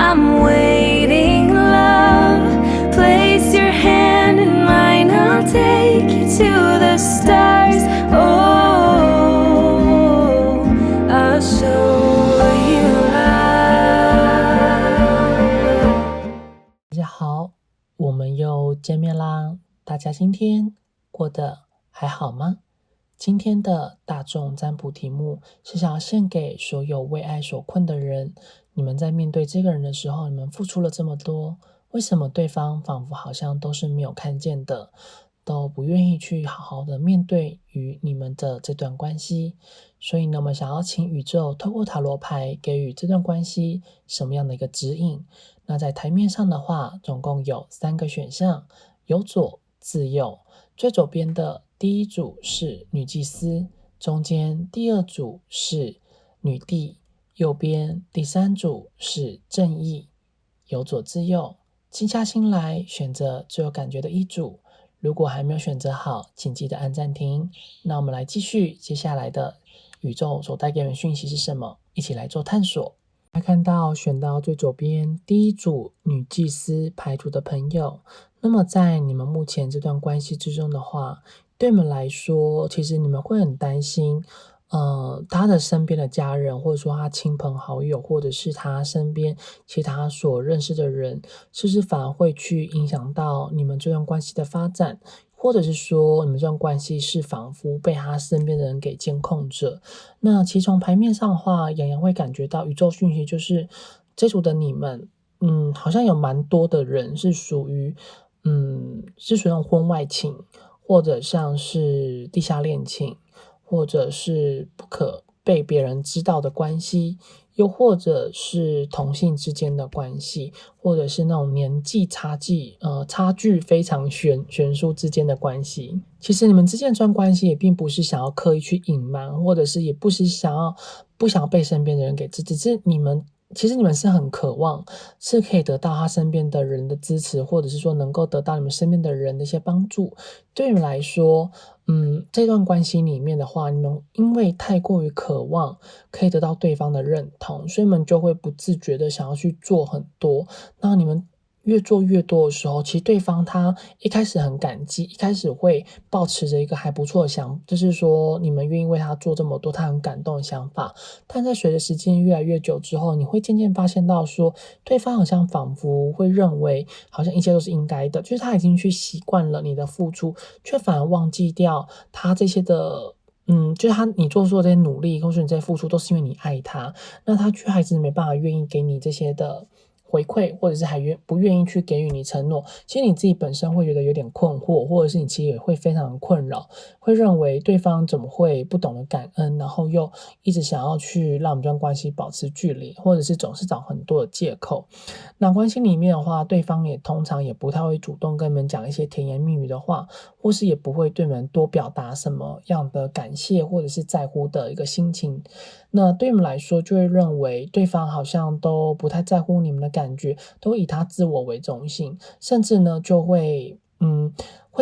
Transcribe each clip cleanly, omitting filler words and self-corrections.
I'm waiting, love. Place your hand in mine, I'll take you to the stars. Oh, I'll show you love. 大家好，我们又见面啦！大家今天过得还好吗？今天的大众占卜题目是想要献给所有为爱所困的人。你们在面对这个人的时候，你们付出了这么多，为什么对方仿佛好像都是没有看见的，都不愿意去好好的面对与你们的这段关系？所以呢，我们想要请宇宙透过塔罗牌给予这段关系什么样的一个指引？那在台面上的话，总共有3个选项，由左至右。最左边的第一组是女祭司，中间第2组是女帝，右边第3组是正义。由左至右，静下心来选择最有感觉的一组。如果还没有选择好，请记得按暂停。那我们来继续接下来的宇宙所带给我们的讯息是什么？一起来做探索。来看到选到最左边第1组女祭司牌组的朋友，那么在你们目前这段关系之中的话，对你们来说，其实你们会很担心他的身边的家人，或者说他亲朋好友，或者是他身边其他所认识的人，是不是反而会去影响到你们这段关系的发展？或者是说你们这段关系是仿佛被他身边的人给监控着？那其实从牌面上的话，洋洋会感觉到宇宙讯息就是这组的你们，好像有蛮多的人是属于那种婚外情，或者像是地下恋情，或者是不可被别人知道的关系，又或者是同性之间的关系，或者是那种年纪差距非常悬殊之间的关系。其实你们之间的这段关系也并不是想要刻意去隐瞒，或者是也不是不想要被身边的人给知，只是其实你们是很渴望是可以得到他身边的人的支持，或者是说能够得到你们身边的人的一些帮助。对你们来说，这段关系里面的话，你们因为太过于渴望可以得到对方的认同，所以你们就会不自觉的想要去做很多。那你们越做越多的时候，其实对方他一开始很感激，一开始会抱持着一个还不错的就是说你们愿意为他做这么多，他很感动的想法。但在随着时间越来越久之后，你会渐渐发现到说，对方好像仿佛会认为好像一切都是应该的，就是他已经去习惯了你的付出，却反而忘记掉他这些的就是你做出的这些努力，或是你这些付出，都是因为你爱他，那他却还是没办法愿意给你这些的回馈，或者是不愿意去给予你承诺。其实你自己本身会觉得有点困惑，或者是你其实也会非常困扰，会认为对方怎么会不懂得感恩，然后又一直想要去让我们这段关系保持距离，或者是总是找很多的借口。那关系里面的话，对方也通常也不太会主动跟你们讲一些甜言蜜语的话，或是也不会对你们多表达什么样的感谢或者是在乎的一个心情。那对你们来说，就会认为对方好像都不太在乎你们的感觉，都以他自我为中心，甚至呢就会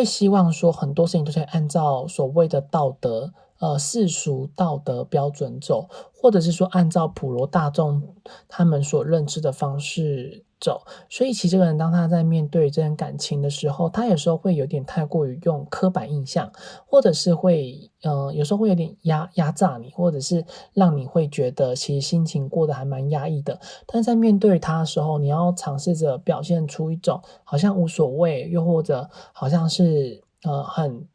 希望说很多事情都可以按照所谓的世俗道德标准走，或者是说按照普罗大众他们所认知的方式走。所以其实这个人当他在面对这段感情的时候，他有时候会有点太过于用刻板印象，或者是有时候会有点压榨你，或者是让你会觉得其实心情过得还蛮压抑的。但是在面对他的时候，你要尝试着表现出一种好像无所谓，又或者好像是很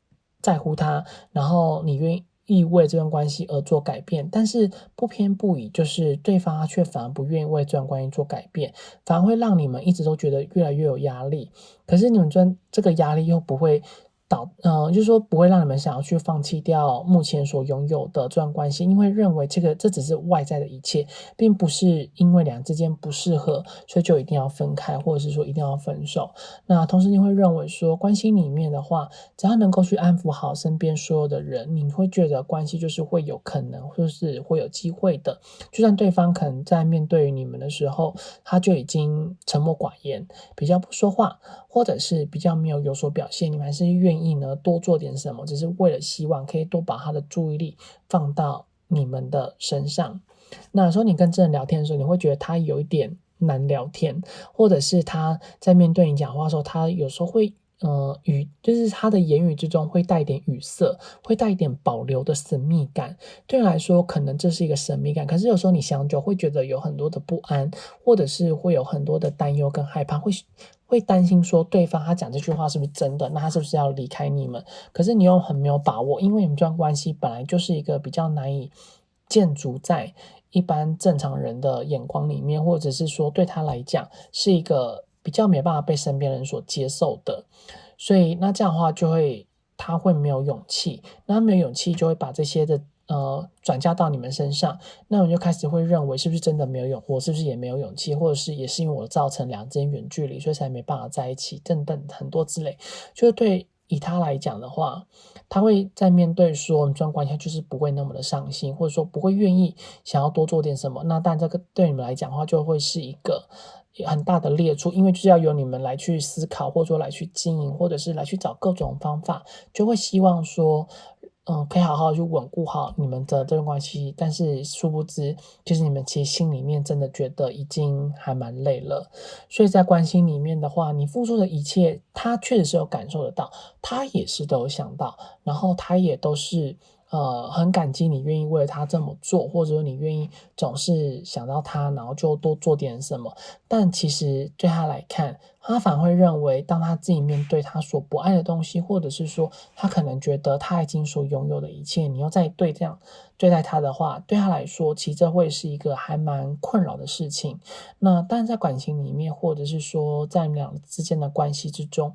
在乎他，然后你愿意为这段关系而做改变，但是不偏不倚，就是对方他却反而不愿意为这段关系做改变，反而会让你们一直都觉得越来越有压力。可是你们这个压力又不会就是说不会让你们想要去放弃掉目前所拥有的这段关系，因为认为这只是外在的一切，并不是因为两之间不适合，所以就一定要分开，或者是说一定要分手。那同时你会认为说，关系里面的话，只要能够去安抚好身边所有的人，你会觉得关系就是会有可能，或是会有机会的。就算对方可能在面对你们的时候，他就已经沉默寡言，比较不说话，或者是比较没有所表现，你们还是愿意呢多做点什么，只是为了希望可以多把他的注意力放到你们的身上。那有时候你跟这人聊天的时候，你会觉得他有一点难聊天，或者是他在面对你讲话的时候，他有时候会就是他的言语之中会带一点语塞，会带一点保留的神秘感。对你来说，可能这是一个神秘感，可是有时候你想久会觉得有很多的不安，或者是会有很多的担忧跟害怕，会担心说对方他讲这句话是不是真的，那他是不是要离开你们？可是你又很没有把握，因为你们这段关系本来就是一个比较难以建筑在一般正常人的眼光里面，或者是说对他来讲是一个比较没有办法被身边人所接受的，所以那这样的话他会没有勇气，那他没有勇气就会把这些的转嫁到你们身上，那你就开始会认为是不是真的没有勇，我是不是也没有勇气，或者是也是因为我造成两之间远距离，所以才没办法在一起，等等很多之类，就是以他来讲的话，他会在面对说你这段关系就是不会那么的上心，或者说不会愿意想要多做点什么，那但这个对你们来讲的话，就会是一个很大的裂处，因为就是要由你们来去思考，或者说来去经营，或者是来去找各种方法，就会希望说可以好好去稳固好你们的这段关系，但是殊不知，就是你们其实心里面真的觉得已经还蛮累了，所以在关系里面的话，你付出的一切，他确实是有感受得到，他也是都有想到，然后他也都是很感激你愿意为了他这么做，或者说你愿意总是想到他，然后就多做点什么。但其实对他来看，他反而会认为，当他自己面对他所不爱的东西，或者是说他可能觉得他已经所拥有的一切，你又再这样对待他的话，对他来说，其实这会是一个还蛮困扰的事情。那当然在感情里面，或者是说在你们俩之间的关系之中，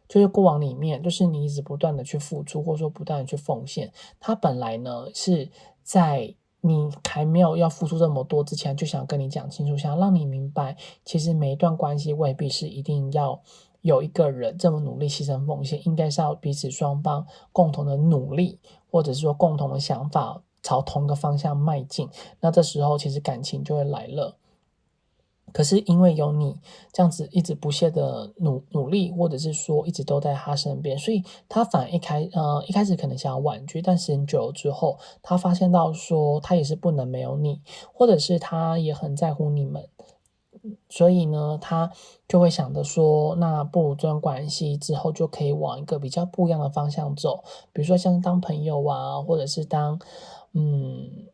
就是过往里面，就是你一直不断的去付出，或者说不断的去奉献，他本来呢是在你还没有要付出这么多之前，就想跟你讲清楚，想让你明白，其实每一段关系未必是一定要有一个人这么努力牺牲奉献，应该是要彼此双方共同的努力，或者是说共同的想法朝同一个方向迈进，那这时候其实感情就会来了。可是因为有你这样子一直不懈的努力，或者是说一直都在他身边，所以他反而一开始可能想要婉拒，但时间久了之后，他发现到说他也是不能没有你，或者是他也很在乎你们，所以呢，他就会想着说，那不如这段关系之后就可以往一个比较不一样的方向走，比如说像是当朋友啊，或者是当嗯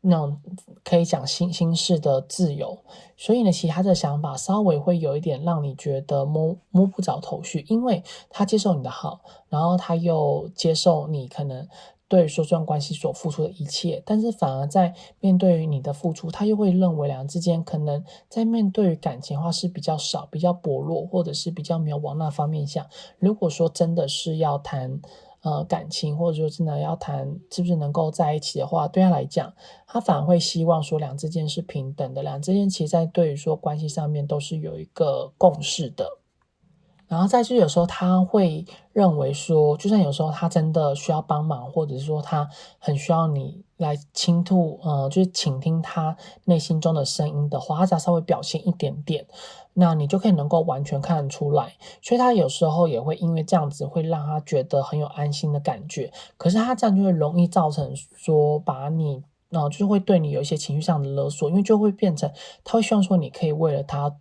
那种可以讲心事的自由。所以呢，其实他的想法稍微会有一点让你觉得摸不着头绪，因为他接受你的好，然后他又接受你可能对说这段关系所付出的一切，但是反而在面对于你的付出，他又会认为两人之间可能在面对于感情的话是比较少、比较薄弱，或者是比较没有往那方面想。如果说真的是要谈感情，或者说真的要谈是不是能够在一起的话，对他来讲，他反而会希望说两之间是平等的，两之间其实在对于说关系上面都是有一个共识的。然后再就有时候他会认为说，就算有时候他真的需要帮忙，或者是说他很需要你来就是倾听他内心中的声音的话，他只要稍微表现一点点，那你就可以能够完全看得出来。所以他有时候也会因为这样子会让他觉得很有安心的感觉。可是他这样就会容易造成说把你就是会对你有一些情绪上的勒索，因为就会变成他会希望说你可以为了他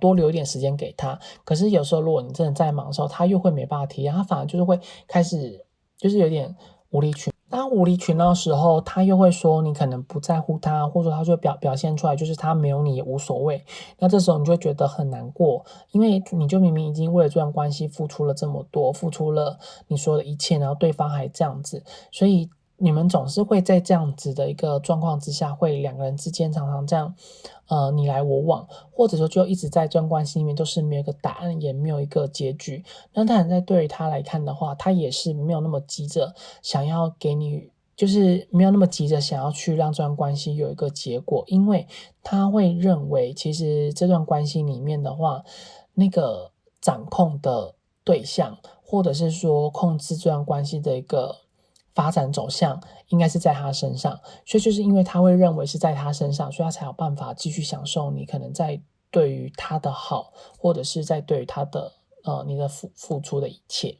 多留一点时间给他，可是有时候如果你真的在忙的时候，他又会没办法体验，他反而就是会开始就是有点无理取闹。当无理取闹的时候，他又会说你可能不在乎他，或者说他就会表现出来，就是他没有你也无所谓。那这时候你就会觉得很难过，因为你就明明已经为了这段关系付出了这么多，付出了你说的一切，然后对方还这样子，所以你们总是会在这样子的一个状况之下，会两个人之间常常这样，你来我往，或者说就一直在这段关系里面都是没有一个答案，也没有一个结局。那当然，在对于他来看的话，他也是没有那么急着想要给你，就是没有那么急着想要去让这段关系有一个结果，因为他会认为，其实这段关系里面的话，那个掌控的对象，或者是说控制这段关系的一个发展走向应该是在他身上，所以就是因为他会认为是在他身上，所以他才有办法继续享受你可能在对于他的好，或者是在对于他的你的付出的一切。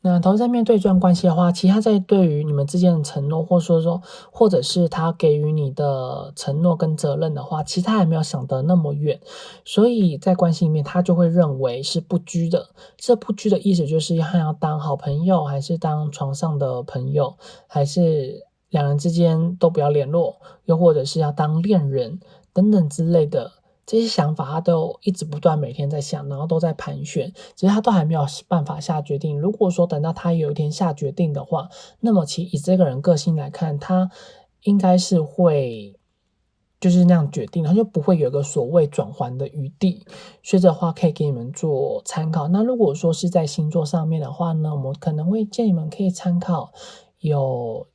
那同时在面对这段关系的话，其实他在对于你们之间的承诺，或者是他给予你的承诺跟责任的话，其实他还没有想得那么远，所以在关系里面他就会认为是不拘的。这不拘的意思就是他要当好朋友，还是当床上的朋友，还是两人之间都不要联络，又或者是要当恋人等等之类的。这些想法他都一直不断每天在想，然后都在盘旋，只是他都还没有办法下决定。如果说等到他有一天下决定的话，那么其实以这个人个性来看，他应该是会就是那样决定，他就不会有一个所谓转圜的余地。所以这话可以给你们做参考。那如果说是在星座上面的话呢，我们可能会建议你们可以参考有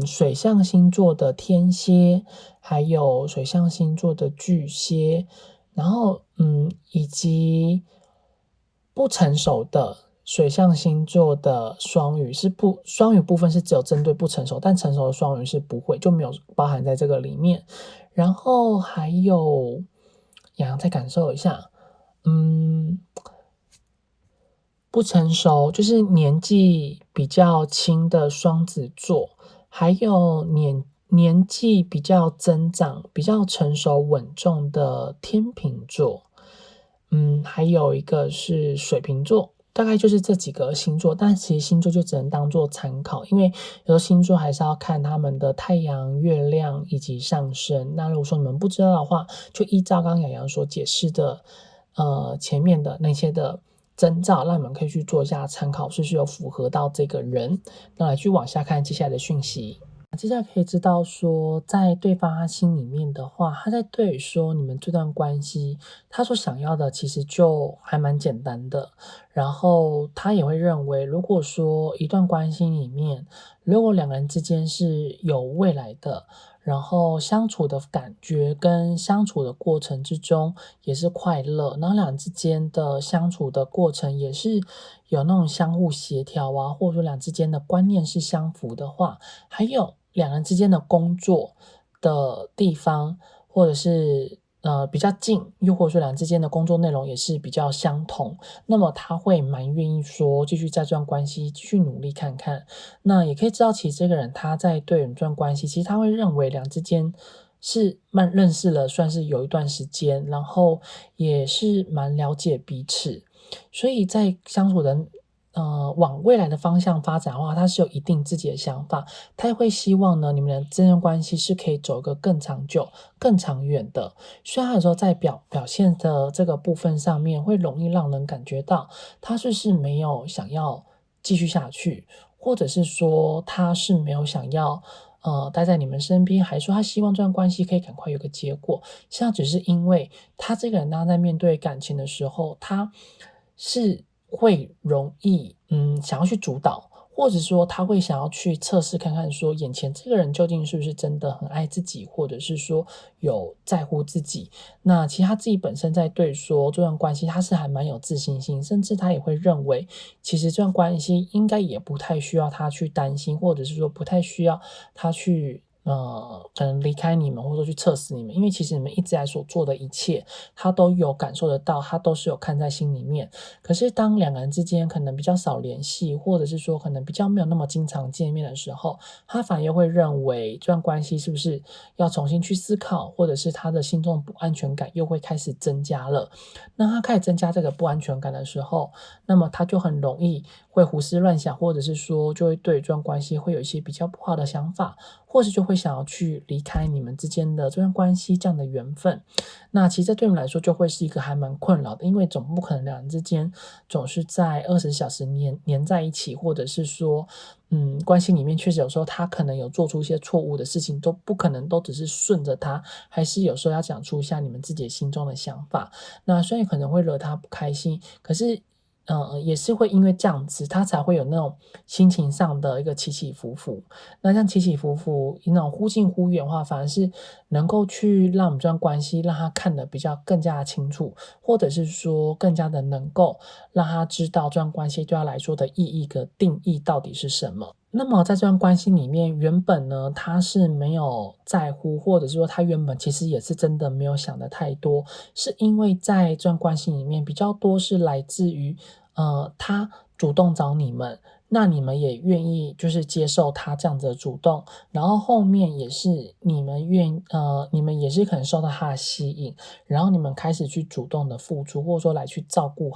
水象星座的天蝎，还有水象星座的巨蟹，然后以及不成熟的水象星座的双鱼双鱼部分是只有针对不成熟，但成熟的双鱼是不会，就没有包含在这个里面。然后还有洋洋再感受一下，不成熟就是年纪比较轻的双子座，还有年纪比较增长、比较成熟稳重的天秤座，还有一个是水瓶座，大概就是这几个星座。但其实星座就只能当做参考，因为有时候星座还是要看他们的太阳、月亮以及上升。那如果说你们不知道的话，就依照刚刚洋洋所解释的，前面的那些的征兆，让你们可以去做一下参考，是不是有符合到这个人。那来去往下看接下来的讯息。接下来可以知道说，在对方他心里面的话，他在对于说你们这段关系，他所想要的其实就还蛮简单的。然后他也会认为，如果说一段关系里面，如果两个人之间是有未来的，然后相处的感觉跟相处的过程之中也是快乐，然后两人之间的相处的过程也是有那种相互协调啊，或者说两之间的观念是相符的话，还有两人之间的工作的地方，或者是比较近，又或者说两人之间的工作内容也是比较相同，那么他会蛮愿意说继续在这段关系继续努力看看。那也可以知道，其实这个人他在对这段关系，其实他会认为两之间是认识了，算是有一段时间，然后也是蛮了解彼此，所以在相处的往未来的方向发展的话，他是有一定自己的想法，他也会希望呢，你们的这段关系是可以走一个更长久、更长远的。虽然他有时候在表现的这个部分上面，会容易让人感觉到他是没有想要继续下去，或者是说他是没有想要待在你们身边，还是说他希望这段关系可以赶快有个结果。现在只是因为他这个人，他在面对感情的时候，他是会容易想要去主导，或者说他会想要去测试看看说眼前这个人究竟是不是真的很爱自己，或者是说有在乎自己。那其实他自己本身在对说这段关系他是还蛮有自信心，甚至他也会认为其实这段关系应该也不太需要他去担心，或者是说不太需要他去可能离开你们，或者说去测试你们，因为其实你们一直来所做的一切，他都有感受得到，他都是有看在心里面。可是当两个人之间可能比较少联系，或者是说可能比较没有那么经常见面的时候，他反而会认为这段关系是不是要重新去思考，或者是他的心中的不安全感又会开始增加了。那他开始增加这个不安全感的时候，那么他就很容易会胡思乱想，或者是说就会对这段关系会有一些比较不好的想法，或是就会想要去离开你们之间的这段关系，这样的缘分。那其实这对你们来说就会是一个还蛮困扰的，因为总不可能两人之间总是在20小时黏在一起，或者是说关系里面确实有时候他可能有做出一些错误的事情，都不可能都只是顺着他，还是有时候要讲出一下你们自己心中的想法。那虽然可能会惹他不开心，可是也是会因为这样子，他才会有那种心情上的一个起起伏伏。那像起起伏伏，那种忽近忽远的话，反而是能够去让我们这段关系让他看得比较更加的清楚，或者是说更加的能够让他知道这段关系对他来说的意义跟定义到底是什么。那么在这段关系里面，原本呢他是没有在乎，或者是说他原本其实也是真的没有想的太多，是因为在这段关系里面比较多是来自于他主动找你们，那你们也愿意就是接受他这样子的主动，然后后面也是你们你们也是可能受到他的吸引，然后你们开始去主动的付出，或者说来去照顾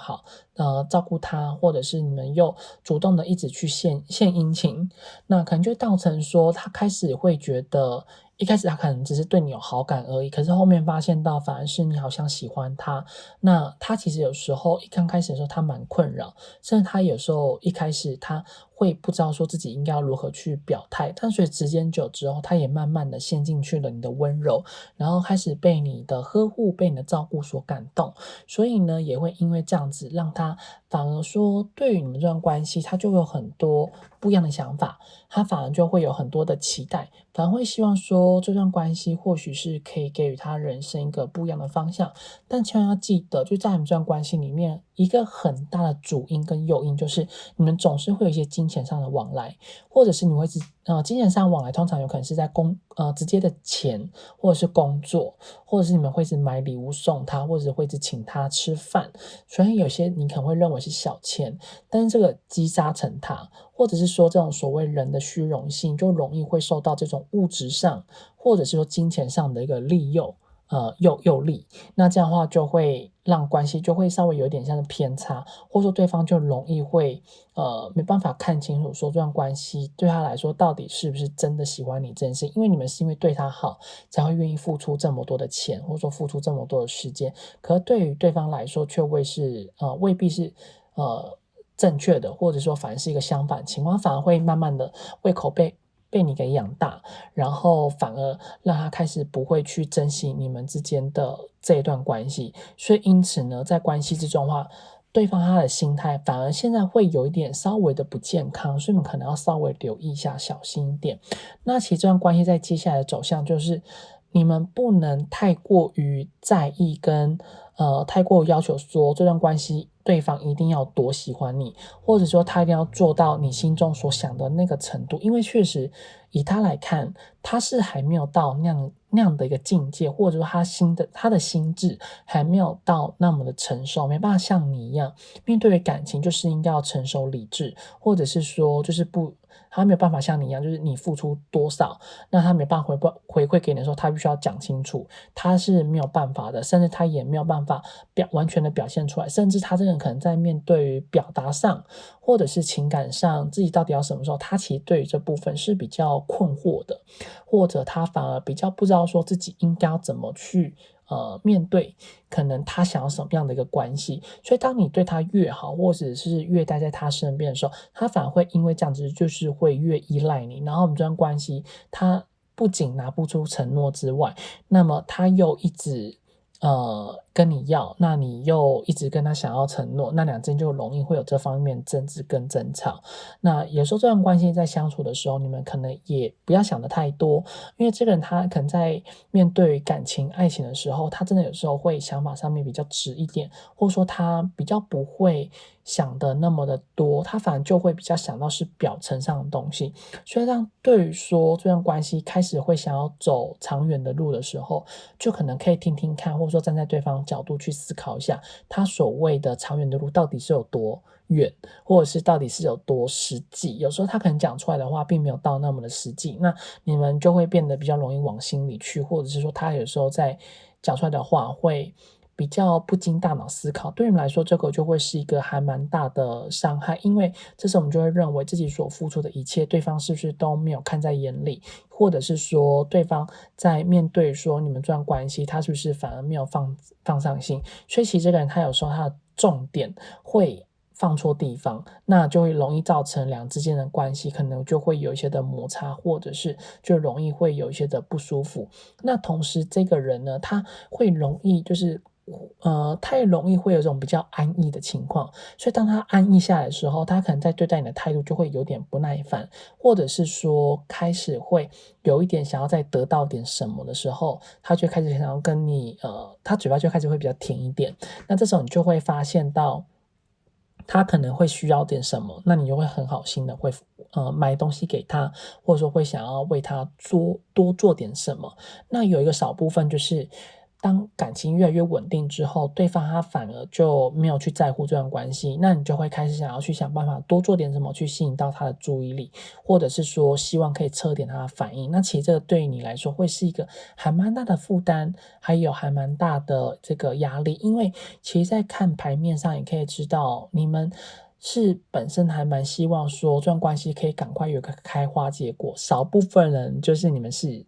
他，或者是你们又主动的一直去献殷勤，那可能就造成说他开始会觉得，一开始他可能只是对你有好感而已，可是后面发现到反而是你好像喜欢他，那他其实有时候刚开始的时候他蛮困扰，甚至他有时候一开始他会不知道说自己应该要如何去表态，但随着时间久之后，他也慢慢的陷进去了你的温柔，然后开始被你的呵护、被你的照顾所感动，所以呢，也会因为这样子让他反而说对于你们这段关系，他就会有很多不一样的想法，他反而就会有很多的期待，反而会希望说这段关系或许是可以给予他人生一个不一样的方向，但千万要记得，就在你们这段关系里面，一个很大的主因跟诱因就是你们总是会有一些金钱上的往来，或者是你会金钱上往来通常有可能是在直接的钱，或者是工作，或者是你们会一直买礼物送他，或者会一直请他吃饭，所以有些你可能会认为是小钱，但是这个积沙成塔，或者是说这种所谓人的虚荣心，就容易会受到这种物质上，或者是说金钱上的一个利诱。诱利，那这样的话就会让关系就会稍微有点像是偏差，或者说对方就容易会没办法看清楚说这段关系对他来说到底是不是真的喜欢你这件事，因为你们是因为对他好才会愿意付出这么多的钱，或者说付出这么多的时间，可是对于对方来说却未必是正确的，或者说反而是一个相反情况，反而会慢慢的胃口被你给养大，然后反而让他开始不会去珍惜你们之间的这一段关系，所以因此呢，在关系之中的话，对方他的心态反而现在会有一点稍微的不健康，所以你们可能要稍微留意一下，小心一点。那其实这段关系在接下来的走向就是你们不能太过于在意跟太过要求说这段关系对方一定要多喜欢你，或者说他一定要做到你心中所想的那个程度，因为确实以他来看，他是还没有到那样的一个境界，或者说他的心智还没有到那么的成熟，没办法像你一样面对感情就是应该要成熟理智，或者是说他没有办法像你一样，就是你付出多少，那他没办法回馈给你的时候，他必须要讲清楚，他是没有办法的，甚至他也没有办法完全的表现出来，甚至他这个人可能在面对于表达上，或者是情感上，自己到底要什么时候，他其实对于这部分是比较困惑的，或者他反而比较不知道说自己应该要怎么去面对可能他想要什么样的一个关系，所以当你对他越好，或者是越待在他身边的时候，他反而会因为这样子就是会越依赖你，然后我们这段关系他不仅拿不出承诺之外，那么他又一直跟你要，那你又一直跟他想要承诺，那两之间就容易会有这方面争执跟争吵。那有时候这段关系在相处的时候，你们可能也不要想的太多，因为这个人他可能在面对感情、爱情的时候，他真的有时候会想法上面比较直一点，或者说他比较不会想的那么的多，他反而就会比较想到是表层上的东西。所以对于说这段关系开始会想要走长远的路的时候，就可能可以听听看，或者说站在对方角度去思考一下，他所谓的长远的路到底是有多远，或者是到底是有多实际。有时候他可能讲出来的话并没有到那么的实际，那你们就会变得比较容易往心里去，或者是说他有时候在讲出来的话会比较不经大脑思考，对你们来说这个就会是一个还蛮大的伤害，因为这时候我们就会认为自己所付出的一切对方是不是都没有看在眼里，或者是说对方在面对说你们这段关系他是不是反而没有放上心，所以其实这个人他有时候他的重点会放错地方，那就会容易造成两之间的关系可能就会有一些的摩擦，或者是就容易会有一些的不舒服。那同时这个人呢，他会容易就是太容易会有这种比较安逸的情况，所以当他安逸下来的时候，他可能在对待你的态度就会有点不耐烦，或者是说开始会有一点想要再得到点什么的时候，他就开始想要跟你他嘴巴就开始会比较甜一点，那这时候你就会发现到他可能会需要点什么，那你就会很好心的会买东西给他，或者说会想要为他多做点什么。那有一个少部分就是当感情越来越稳定之后，对方他反而就没有去在乎这段关系，那你就会开始想要去想办法多做点什么去吸引到他的注意力，或者是说希望可以测点他的反应。那其实这个对于你来说会是一个还蛮大的负担，还有还蛮大的这个压力，因为其实在看牌面上也可以知道你们是本身还蛮希望说这段关系可以赶快有个开花结果，少部分人就是你们是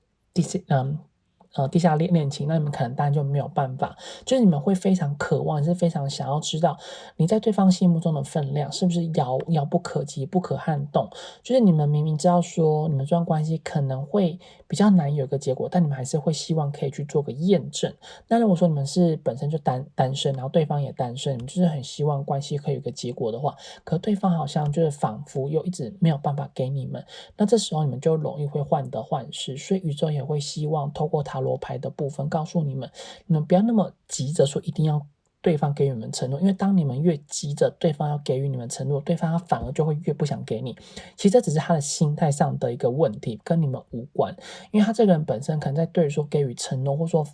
地下恋情，那你们可能当然就没有办法，就是你们会非常渴望，是非常想要知道你在对方心目中的分量是不是遥不可及、不可撼动。就是你们明明知道说你们这段关系可能会比较难有一个结果，但你们还是会希望可以去做个验证。那如果说你们是本身就单身，然后对方也单身，你们就是很希望关系可以有一个结果的话，可对方好像就是仿佛又一直没有办法给你们，那这时候你们就容易会患得患失，所以宇宙也会希望透过塔罗牌的部分告诉你们，你们不要那么急着说一定要对方给予你们承诺，因为当你们越急着对方要给予你们承诺，对方他反而就会越不想给你。其实这只是他的心态上的一个问题，跟你们无关，因为他这个人本身可能在对于说给予承诺，或者说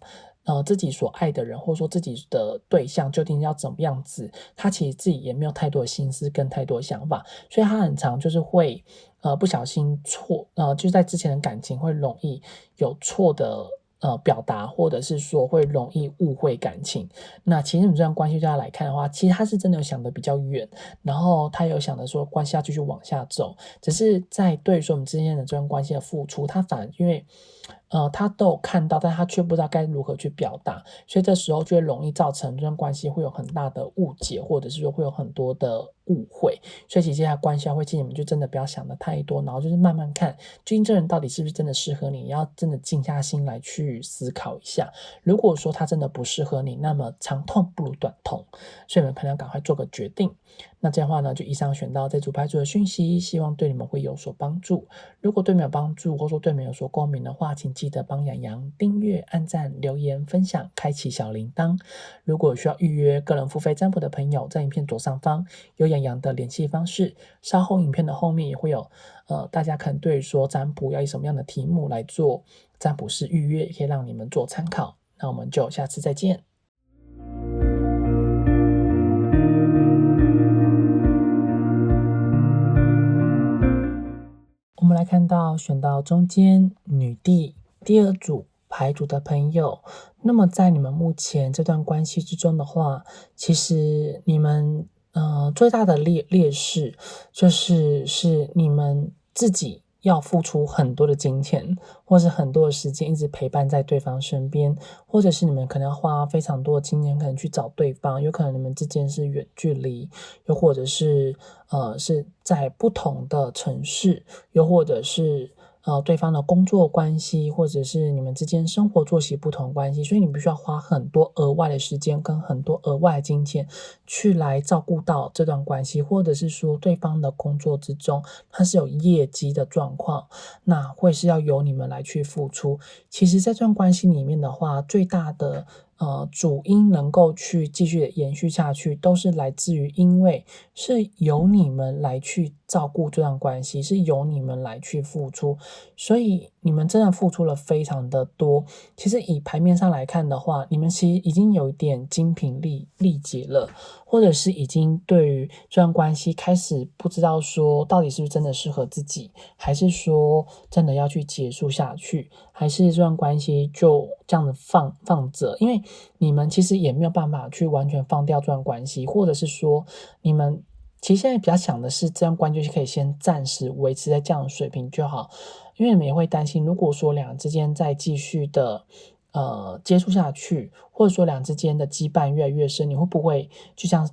自己所爱的人，或者说自己的对象究竟要怎么样子，他其实自己也没有太多的心思跟太多的想法，所以他很常就是会不小心就是在之前的感情会容易有错的表达，或者是说会容易误会感情。那其实你们这段关系对他来看的话，其实他是真的有想得比较远，然后他有想着说关系要继续往下走，只是在对于说我们之间的这段关系的付出，他反而因为他都有看到，但他却不知道该如何去表达，所以这时候就会容易造成这段关系会有很大的误解，或者是说会有很多的误会。所以其实接下来关系会建议你们就真的不要想的太多，然后就是慢慢看，究竟这人到底是不是真的适合你，也要真的静下心来去思考一下。如果说他真的不适合你，那么长痛不如短痛，所以你们可能要赶快做个决定。那这样的话呢，就以上选到这组牌组的讯息，希望对你们会有所帮助。如果对你们有帮助，或者说对你们有所共鸣的话，请记得帮洋洋订阅、按赞、留言、分享、开启小铃铛。如果需要预约个人付费占卜的朋友，在影片左上方有洋洋的联系方式。稍后影片的后面也会有大家可能对于说占卜要以什么样的题目来做占卜师预约，也可以让你们做参考。那我们就下次再见。我们来看到选到中间女帝第二组牌组的朋友，那么在你们目前这段关系之中的话，其实你们最大的劣势是你们自己要付出很多的金钱，或是很多的时间一直陪伴在对方身边，或者是你们可能要花非常多的金钱可能去找对方，有可能你们之间是远距离，又或者是是在不同的城市，又或者是对方的工作关系，或者是你们之间生活作息不同关系，所以你必须要花很多额外的时间跟很多额外的金钱去来照顾到这段关系，或者是说对方的工作之中它是有业绩的状况，那会是要由你们来去付出。其实在这段关系里面的话，最大的主因能够去继续的延续下去，都是来自于因为是由你们来去照顾这段关系，是由你们来去付出，所以你们真的付出了非常的多。其实以牌面上来看的话，你们其实已经有一点精疲力竭了，或者是已经对于这段关系开始不知道说到底是不是真的适合自己，还是说真的要去结束下去，还是这段关系就这样子放着，因为你们其实也没有办法去完全放掉这段关系，或者是说你们其实现在比较想的是这段关系可以先暂时维持在这样的水平就好，因为你们也会担心，如果说两人之间再继续的接触下去，或者说两人之间的羁绊越来越深，你会不会就像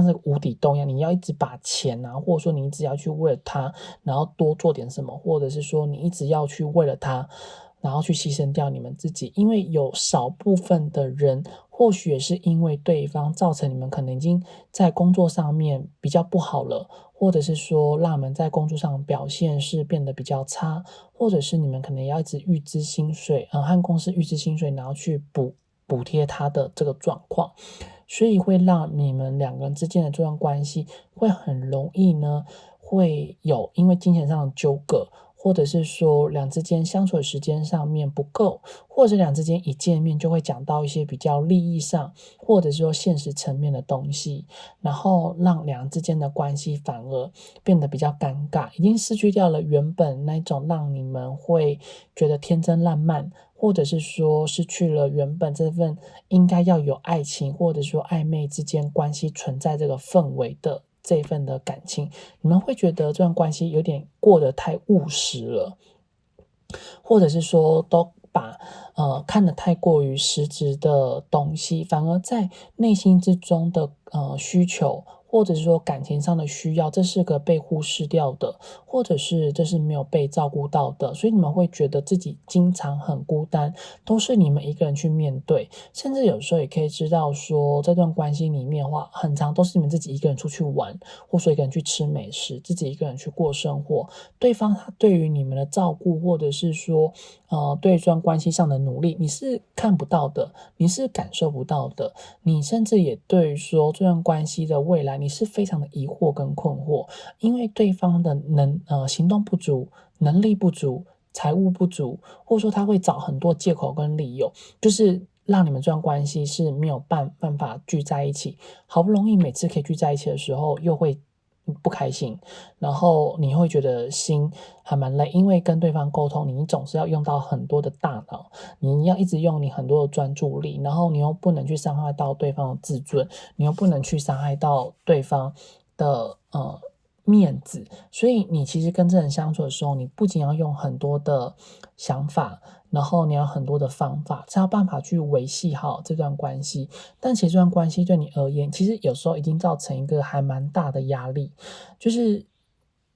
是无底洞一样，你要一直把钱啊，或者说你一直要去为了他，然后多做点什么，或者是说你一直要去为了他，然后去牺牲掉你们自己，因为有少部分的人或许也是因为对方造成你们可能已经在工作上面比较不好了，或者是说让你们在工作上表现是变得比较差，或者是你们可能要一直预支薪水，和公司预支薪水，然后去补贴他的这个状况，所以会让你们两个人之间的这段关系会很容易呢，会有因为金钱上的纠葛，或者是说两之间相处的时间上面不够，或者两之间一见面就会讲到一些比较利益上，或者是说现实层面的东西，然后让两人之间的关系反而变得比较尴尬，已经失去掉了原本那种让你们会觉得天真烂漫，或者是说失去了原本这份应该要有爱情或者说暧昧之间关系存在这个氛围的这份的感情，你们会觉得这段关系有点过得太务实了，或者是说都把看得太过于实质的东西，反而在内心之中的需求，或者是说感情上的需要，这是个被忽视掉的，或者是这是没有被照顾到的，所以你们会觉得自己经常很孤单，都是你们一个人去面对，甚至有时候也可以知道说，这段关系里面的话，很常都是你们自己一个人出去玩，或者说一个人去吃美食，自己一个人去过生活，对方他对于你们的照顾，或者是说对这段关系上的努力，你是看不到的，你是感受不到的，你甚至也对于说这段关系的未来，你是非常的疑惑跟困惑，因为对方的行动不足，能力不足，财务不足，或者说他会找很多借口跟理由，就是让你们这段关系是没有办法聚在一起，好不容易每次可以聚在一起的时候，又会不开心，然后你会觉得心还蛮累，因为跟对方沟通，你总是要用到很多的大脑，你要一直用你很多的专注力，然后你又不能去伤害到对方的自尊，你又不能去伤害到对方的面子，所以你其实跟这人相处的时候，你不仅要用很多的想法，然后你要很多的方法，才有办法去维系好这段关系。但其实这段关系对你而言，其实有时候已经造成一个还蛮大的压力，就是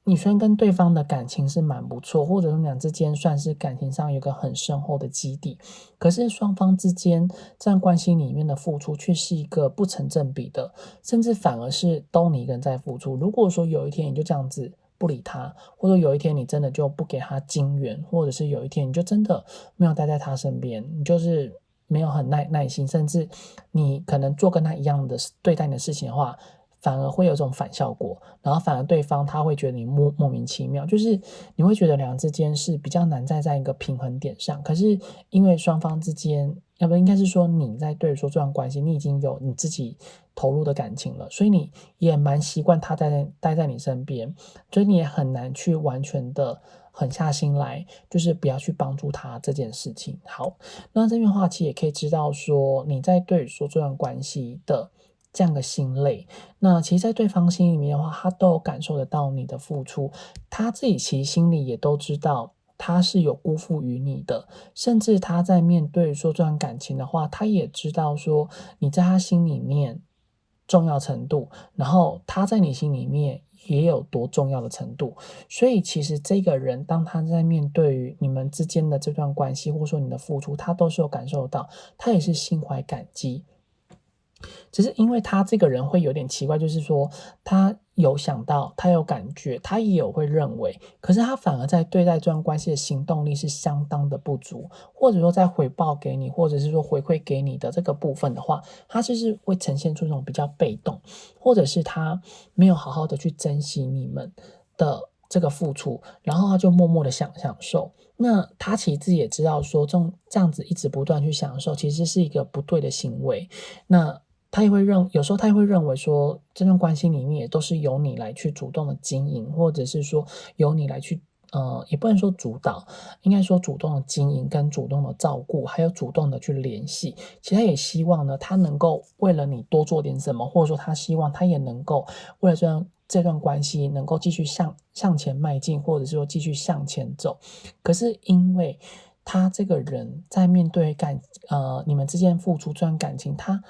你虽然跟对方的感情是蛮不错，或者说你俩之间算是感情上有个很深厚的基底，可是双方之间这段关系里面的付出却是一个不成正比的，甚至反而是都你一个人在付出。如果说有一天你就这样子不理他，或者有一天你真的就不给他金援，或者是有一天你就真的没有待在他身边，你就是没有很耐心，甚至你可能做跟他一样的对待你的事情的话，反而会有一种反效果，然后反而对方他会觉得你莫名其妙，就是你会觉得两人之间是比较难在一个平衡点上。可是因为双方之间，要不应该是说你在对说这段关系，你已经有你自己投入的感情了，所以你也蛮习惯他待在你身边，所以你也很难去完全的狠下心来，就是不要去帮助他这件事情。好，那这边的话其实也可以知道说你在对说这段关系的这样的心累，那其实在对方心里面的话，他都有感受得到你的付出，他自己其实心里也都知道他是有辜负于你的，甚至他在面对说这段感情的话，他也知道说你在他心里面重要程度，然后他在你心里面也有多重要的程度，所以其实这个人当他在面对于你们之间的这段关系，或者说你的付出，他都是有感受到，他也是心怀感激。只是因为他这个人会有点奇怪，就是说他有想到，他有感觉，他也有会认为，可是他反而在对待这段关系的行动力是相当的不足，或者说在回报给你，或者是说回馈给你的这个部分的话，他就是会呈现出一种比较被动，或者是他没有好好的去珍惜你们的这个付出，然后他就默默的享受。那他其实自己也知道说，这样子一直不断去享受，其实是一个不对的行为。那有时候他也会认为说，这段关系里面也都是由你来去主动的经营，或者是说由你来去，也不能说主导，应该说主动的经营跟主动的照顾，还有主动的去联系。其实他也希望呢，他能够为了你多做点什么，或者说他希望他也能够为了这段关系能够继续向前迈进，或者是说继续向前走。可是因为他这个人在面对你们之间付出这段感情，他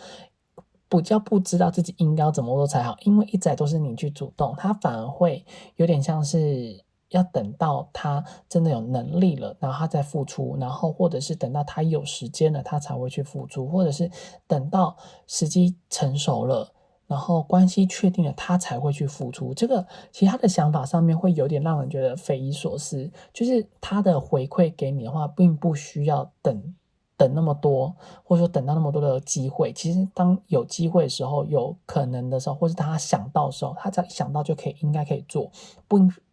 比较不知道自己应该要怎么做才好，因为一直都是你去主动，他反而会有点像是要等到他真的有能力了，然后他再付出，然后或者是等到他有时间了，他才会去付出，或者是等到时机成熟了，然后关系确定了，他才会去付出。这个其实他的想法上面会有点让人觉得匪夷所思，就是他的回馈给你的话，并不需要等那么多，或者说等到那么多的机会。其实当有机会的时候，有可能的时候，或是当他想到的时候，他只要一想到就应该可以做，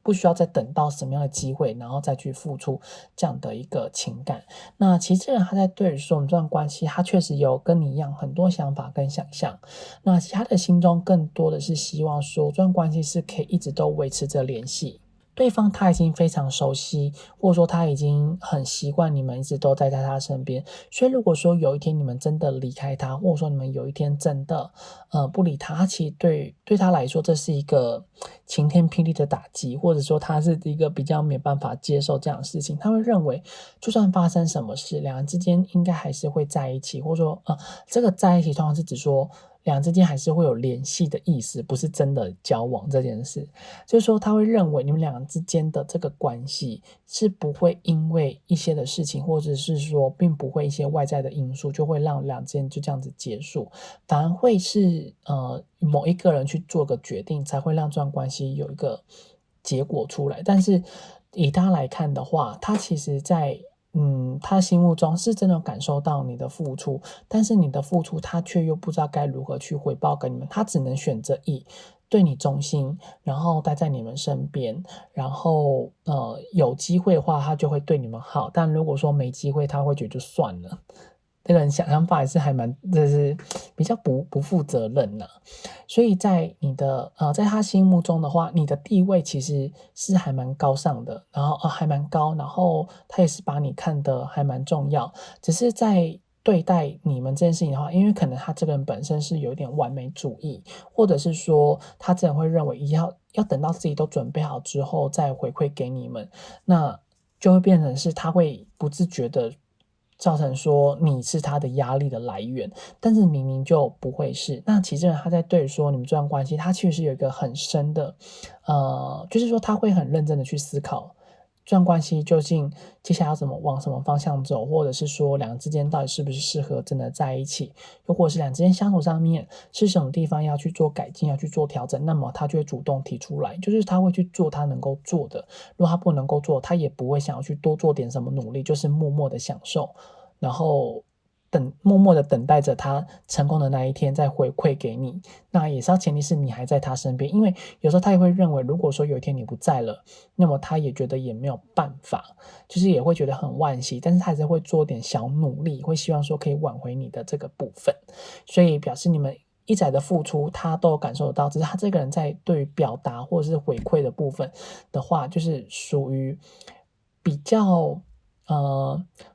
不需要再等到什么样的机会，然后再去付出这样的一个情感。那其实这个人他在对于说我们这段关系，他确实有跟你一样很多想法跟想象。那其实他的心中更多的是希望说这段关系是可以一直都维持着联系。对方他已经非常熟悉，或者说他已经很习惯你们一直都在他身边，所以如果说有一天你们真的离开他，或者说你们有一天真的不理他，他其实对他来说这是一个晴天霹雳的打击，或者说他是一个比较没办法接受这样的事情。他会认为就算发生什么事，两人之间应该还是会在一起，或者说这个在一起通常是指说两人之间还是会有联系的意思，不是真的交往这件事。就是说他会认为你们两人之间的这个关系是不会因为一些的事情，或者是说并不会一些外在的因素就会让两人之间就这样子结束，反而会是某一个人去做个决定，才会让这段关系有一个结果出来。但是以他来看的话，他其实在他心目中是真的感受到你的付出，但是你的付出他却又不知道该如何去回报给你们，他只能选择以对你忠心，然后待在你们身边，然后有机会的话他就会对你们好，但如果说没机会，他会觉得就算了。这个人想法也是还蛮，就是比较不负责任呐。所以在你的在他心目中的话，你的地位其实是还蛮高尚的，然后还蛮高，然后他也是把你看得还蛮重要。只是在对待你们这件事情的话，因为可能他这个人本身是有一点完美主义，或者是说他这人会认为要等到自己都准备好之后再回馈给你们，那就会变成是他会不自觉的造成说你是他的压力的来源，但是明明就不会是。那其实他在对说你们这段关系，他其实是有一个很深的，就是说他会很认真的去思考这段关系究竟接下来要怎么往什么方向走，或者是说两个之间到底是不是适合真的在一起，又或者是两个之间相处上面是什么地方要去做改进，要去做调整，那么他就会主动提出来，就是他会去做他能够做的，如果他不能够做，他也不会想要去多做点什么努力，就是默默的享受，然后默默的等待着他成功的那一天再回馈给你。那也是要前提是你还在他身边，因为有时候他也会认为如果说有一天你不在了，那么他也觉得也没有办法，就是也会觉得很惋惜，但是他还是会做点小努力，会希望说可以挽回你的这个部分。所以表示你们一直的付出他都有感受得到，只是他这个人在对于表达或者是回馈的部分的话，就是属于比较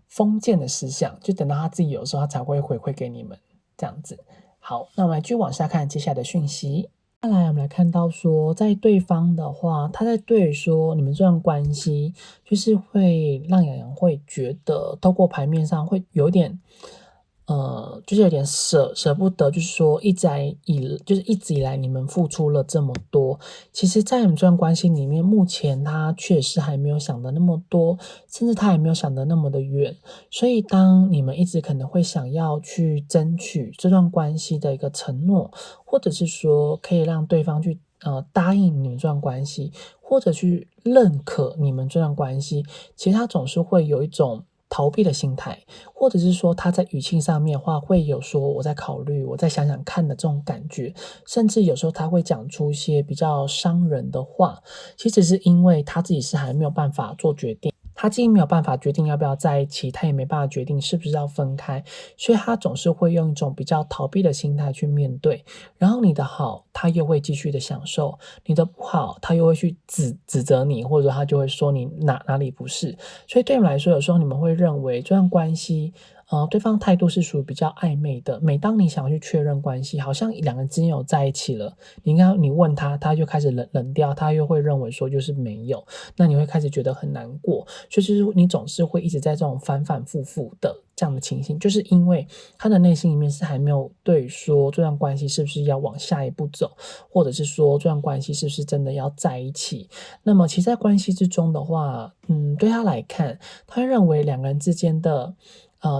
封建的思想，就等到他自己有的时候他才会回馈给你们这样子。好，那我们来继续往下看接下来的讯息。接下来我们来看到说，在对方的话，他在对于说你们这段关系，就是会让洋洋会觉得透过牌面上会有点就是有点舍不得，就是说一直以来你们付出了这么多，其实在你们这段关系里面，目前他确实还没有想的那么多，甚至他也没有想的那么的远。所以当你们一直可能会想要去争取这段关系的一个承诺，或者是说可以让对方去答应你们这段关系，或者去认可你们这段关系，其实他总是会有一种逃避的心态，或者是说他在语气上面的话会有说我在考虑，我再想想看的这种感觉，甚至有时候他会讲出一些比较伤人的话，其实是因为他自己是还没有办法做决定。他既没有办法决定要不要在一起，他也没办法决定是不是要分开，所以他总是会用一种比较逃避的心态去面对。然后你的好，他又会继续的享受；你的不好，他又会去指责你，或者他就会说你哪里不是。所以对你们来说，有时候你们会认为这段关系对方态度是属于比较暧昧的。每当你想要去确认关系，好像两个人之间有在一起了，你问他，他就开始冷掉，他又会认为说就是没有，那你会开始觉得很难过。所以就是你总是会一直在这种反反复复的这样的情形，就是因为他的内心里面是还没有对说这段关系是不是要往下一步走，或者是说这段关系是不是真的要在一起。那么其实在关系之中的话，对他来看，他认为两个人之间的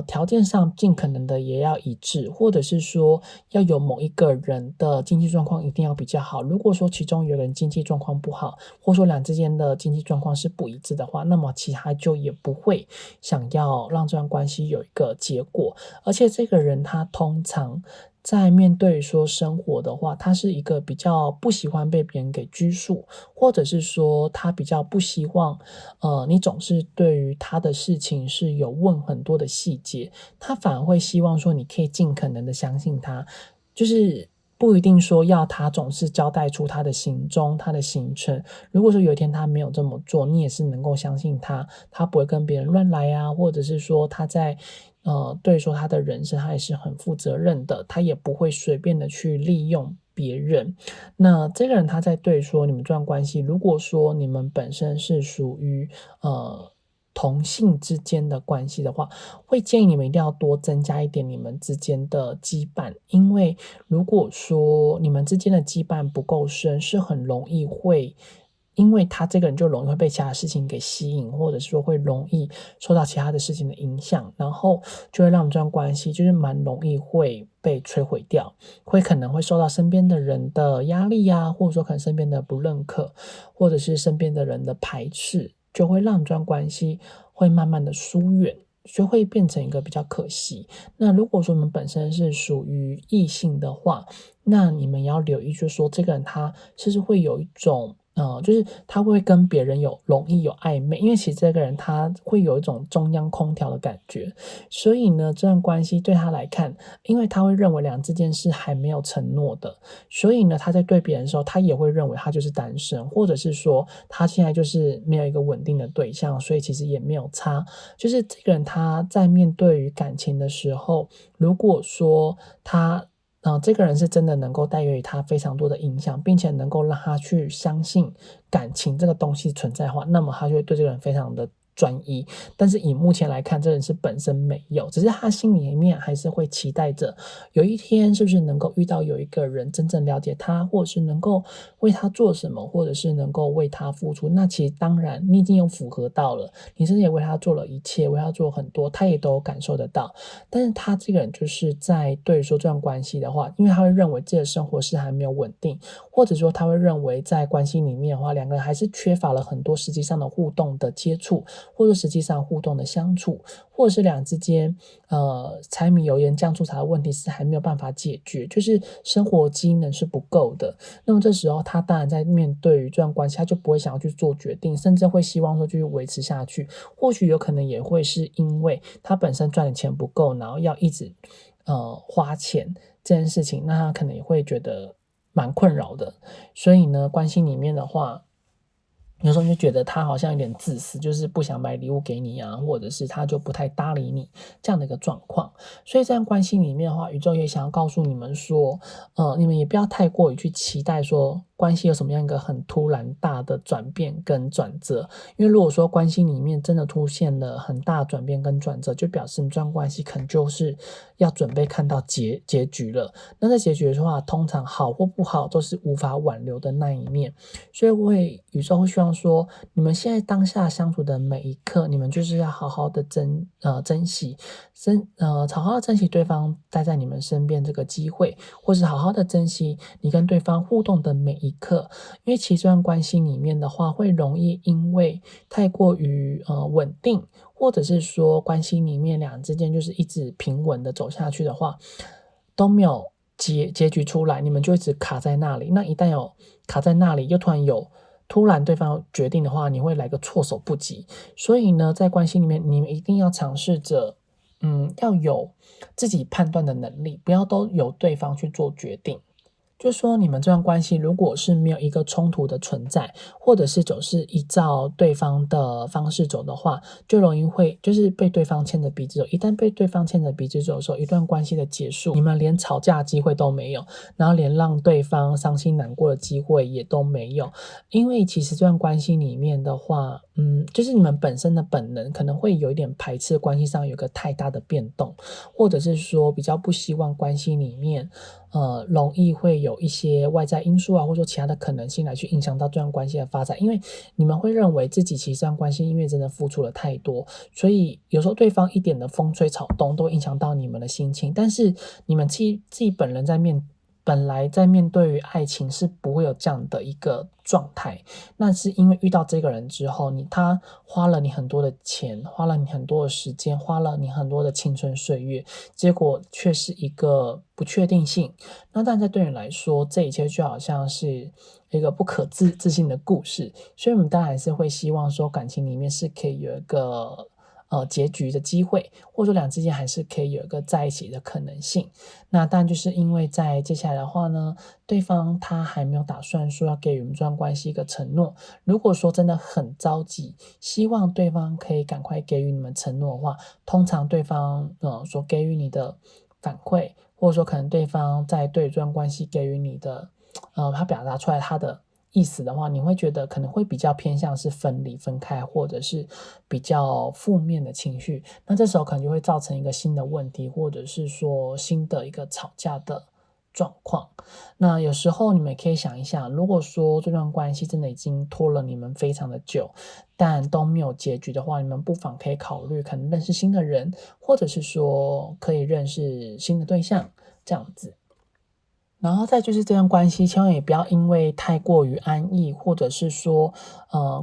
条件上尽可能的也要一致，或者是说要有某一个人的经济状况一定要比较好。如果说其中有人经济状况不好，或者说两之间的经济状况是不一致的话，那么其他就也不会想要让这段关系有一个结果。而且这个人他通常在面对说生活的话，他是一个比较不喜欢被别人给拘束，或者是说他比较不希望你总是对于他的事情是有问很多的细节，他反而会希望说你可以尽可能的相信他，就是不一定说要他总是交代出他的行踪、他的行程。如果说有一天他没有这么做，你也是能够相信他，他不会跟别人乱来啊，或者是说他在对说他的人生他也是很负责任的，他也不会随便的去利用别人。那这个人他在对说你们这段关系，如果说你们本身是属于同性之间的关系的话，会建议你们一定要多增加一点你们之间的羁绊，因为如果说你们之间的羁绊不够深，是很容易会因为他这个人就容易会被其他的事情给吸引，或者是说会容易受到其他的事情的影响，然后就会让这段关系就是蛮容易会被摧毁掉，可能会受到身边的人的压力啊，或者说可能身边的不认可，或者是身边的人的排斥，就会让这段关系会慢慢的疏远，就会变成一个比较可惜。那如果说你们本身是属于异性的话，那你们也要留意，就是说这个人他是不是会有一种就是他会跟别人容易有暧昧，因为其实这个人他会有一种中央空调的感觉，所以呢，这段关系对他来看，因为他会认为这件事还没有承诺的，所以呢，他在对别人的时候，他也会认为他就是单身，或者是说他现在就是没有一个稳定的对象，所以其实也没有差。就是这个人他在面对于感情的时候，如果说这个人是真的能够带给他非常多的影响，并且能够让他去相信感情这个东西存在的话，那么他就会对这个人非常的专一。但是以目前来看，这人是本身没有，只是他心里面还是会期待着有一天是不是能够遇到有一个人真正了解他，或者是能够为他做什么，或者是能够为他付出。那其实当然你已经有符合到了，你甚至也为他做了一切，为他做很多，他也都有感受得到。但是他这个人就是在对说这段关系的话，因为他会认为自己的生活是还没有稳定，或者说他会认为在关系里面的话，两个人还是缺乏了很多实际上的互动的接触，或者实际上互动的相处，或者是两之间柴米油盐酱醋茶的问题是还没有办法解决，就是生活机能是不够的。那么这时候他当然在面对于这段关系，他就不会想要去做决定，甚至会希望说继续维持下去。或许有可能也会是因为他本身赚的钱不够，然后要一直花钱这件事情，那他可能也会觉得蛮困扰的。所以呢，关系里面的话，有时候就觉得他好像有点自私，就是不想买礼物给你啊，或者是他就不太搭理你这样的一个状况。所以在关系里面的话，宇宙也想要告诉你们说，你们也不要太过于去期待说关系有什么样一个很突然大的转变跟转折。因为如果说关系里面真的出现了很大的转变跟转折，就表示你这段关系可能就是要准备看到结局了。那在结局的话，通常好或不好都是无法挽留的那一面。所以宇宙会希望说，你们现在当下相处的每一刻，你们就是要好好的珍惜，好好的珍惜对方待在你们身边这个机会，或是好好的珍惜你跟对方互动的每一刻。因为其实这段关系里面的话，会容易因为太过于稳定，或者是说关系里面两人之间就是一直平稳的走下去的话，都没有结局出来，你们就一直卡在那里。那一旦有卡在那里，又突然对方决定的话，你会来个措手不及。所以呢，在关系里面，你们一定要尝试着要有自己判断的能力，不要都由对方去做决定。就说你们这段关系如果是没有一个冲突的存在，或者是总是依照对方的方式走的话，就容易会就是被对方牵着鼻子走。一旦被对方牵着鼻子走的时候，一段关系的结束，你们连吵架的机会都没有，然后连让对方伤心难过的机会也都没有。因为其实这段关系里面的话，就是你们本身的本能可能会有一点排斥关系上有个太大的变动，或者是说比较不希望关系里面容易会有一些外在因素啊，或者说其他的可能性来去影响到这段关系的发展。因为你们会认为自己其实这段关系因为真的付出了太多，所以有时候对方一点的风吹草动都会影响到你们的心情。但是你们自己本人在本来在面对于爱情是不会有这样的一个状态，那是因为遇到这个人之后，他花了你很多的钱，花了你很多的时间，花了你很多的青春岁月，结果却是一个不确定性。那但在对你来说，这一切就好像是一个不可置信的故事，所以我们当然还是会希望说感情里面是可以有一个结局的机会，或者说两之间还是可以有一个在一起的可能性。那当然就是因为在接下来的话呢，对方他还没有打算说要给予我们这段关系一个承诺。如果说真的很着急，希望对方可以赶快给予你们承诺的话，通常对方所给予你的反馈，或者说可能对方在对这段关系给予你的他表达出来他的意思的话，你会觉得可能会比较偏向是分离分开，或者是比较负面的情绪。那这时候可能就会造成一个新的问题，或者是说新的一个吵架的状况。那有时候你们也可以想一想，如果说这段关系真的已经拖了你们非常的久，但都没有结局的话，你们不妨可以考虑可能认识新的人，或者是说可以认识新的对象，这样子。然后再就是这段关系，千万也不要因为太过于安逸，或者是说，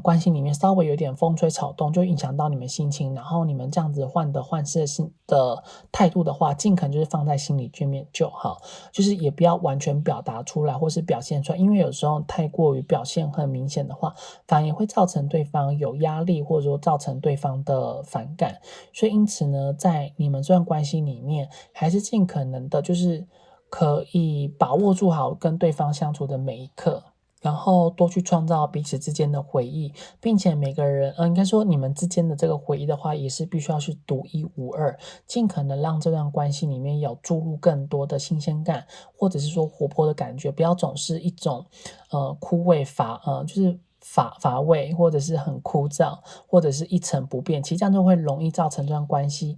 关系里面稍微有点风吹草动，就影响到你们心情。然后你们这样子患得患失的态度的话，尽可能就是放在心里面就好，就是也不要完全表达出来，或是表现出来，因为有时候太过于表现很明显的话，反而会造成对方有压力，或者说造成对方的反感。所以因此呢，在你们这段关系里面，还是尽可能的，就是可以把握住好跟对方相处的每一刻，然后多去创造彼此之间的回忆，并且每个人，应该说你们之间的这个回忆的话，也是必须要是独一无二，尽可能让这段关系里面有注入更多的新鲜感，或者是说活泼的感觉，不要总是一种枯萎就是乏味，或者是很枯燥，或者是一成不变，其实这样就会容易造成这段关系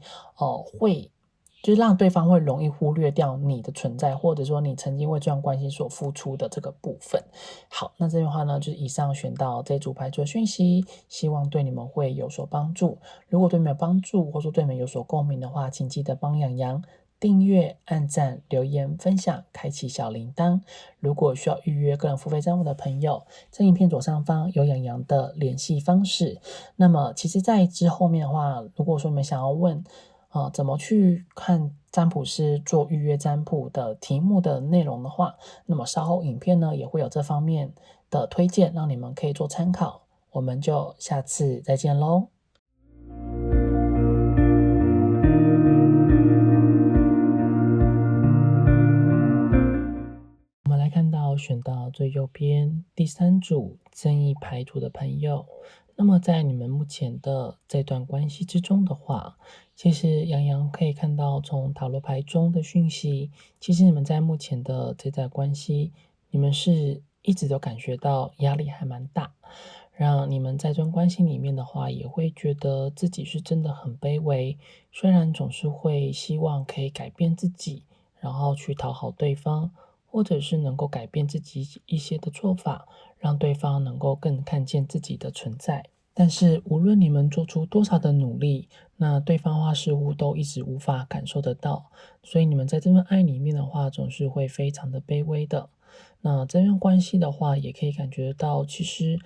就是让对方会容易忽略掉你的存在，或者说你曾经为这段关系所付出的这个部分。好，那这边的话呢，就是以上选到这组牌组的讯息，希望对你们会有所帮助。如果对你们有帮助，或者说对你们有所共鸣的话，请记得帮洋洋订阅、按赞、留言、分享、开启小铃铛。如果需要预约个人付费账户的朋友，这影片左上方有洋洋的联系方式。那么其实在之后面的话，如果说你们想要问怎么去看占卜师做预约占卜的题目的内容的话，那么稍后影片呢也会有这方面的推荐，让你们可以做参考。我们就下次再见喽。我们来看到选到最右边第3组正义牌组的朋友，那么在你们目前的这段关系之中的话，其实洋洋可以看到从塔罗牌中的讯息，其实你们在目前的这段关系，你们是一直都感觉到压力还蛮大，让你们在这段关系里面的话，也会觉得自己是真的很卑微，虽然总是会希望可以改变自己，然后去讨好对方，或者是能够改变自己一些的做法，让对方能够更看见自己的存在。但是无论你们做出多少的努力，那对方的话似乎都一直无法感受得到，所以你们在这份爱里面的话，总是会非常的卑微的。那这段关系的话，也可以感觉到，其实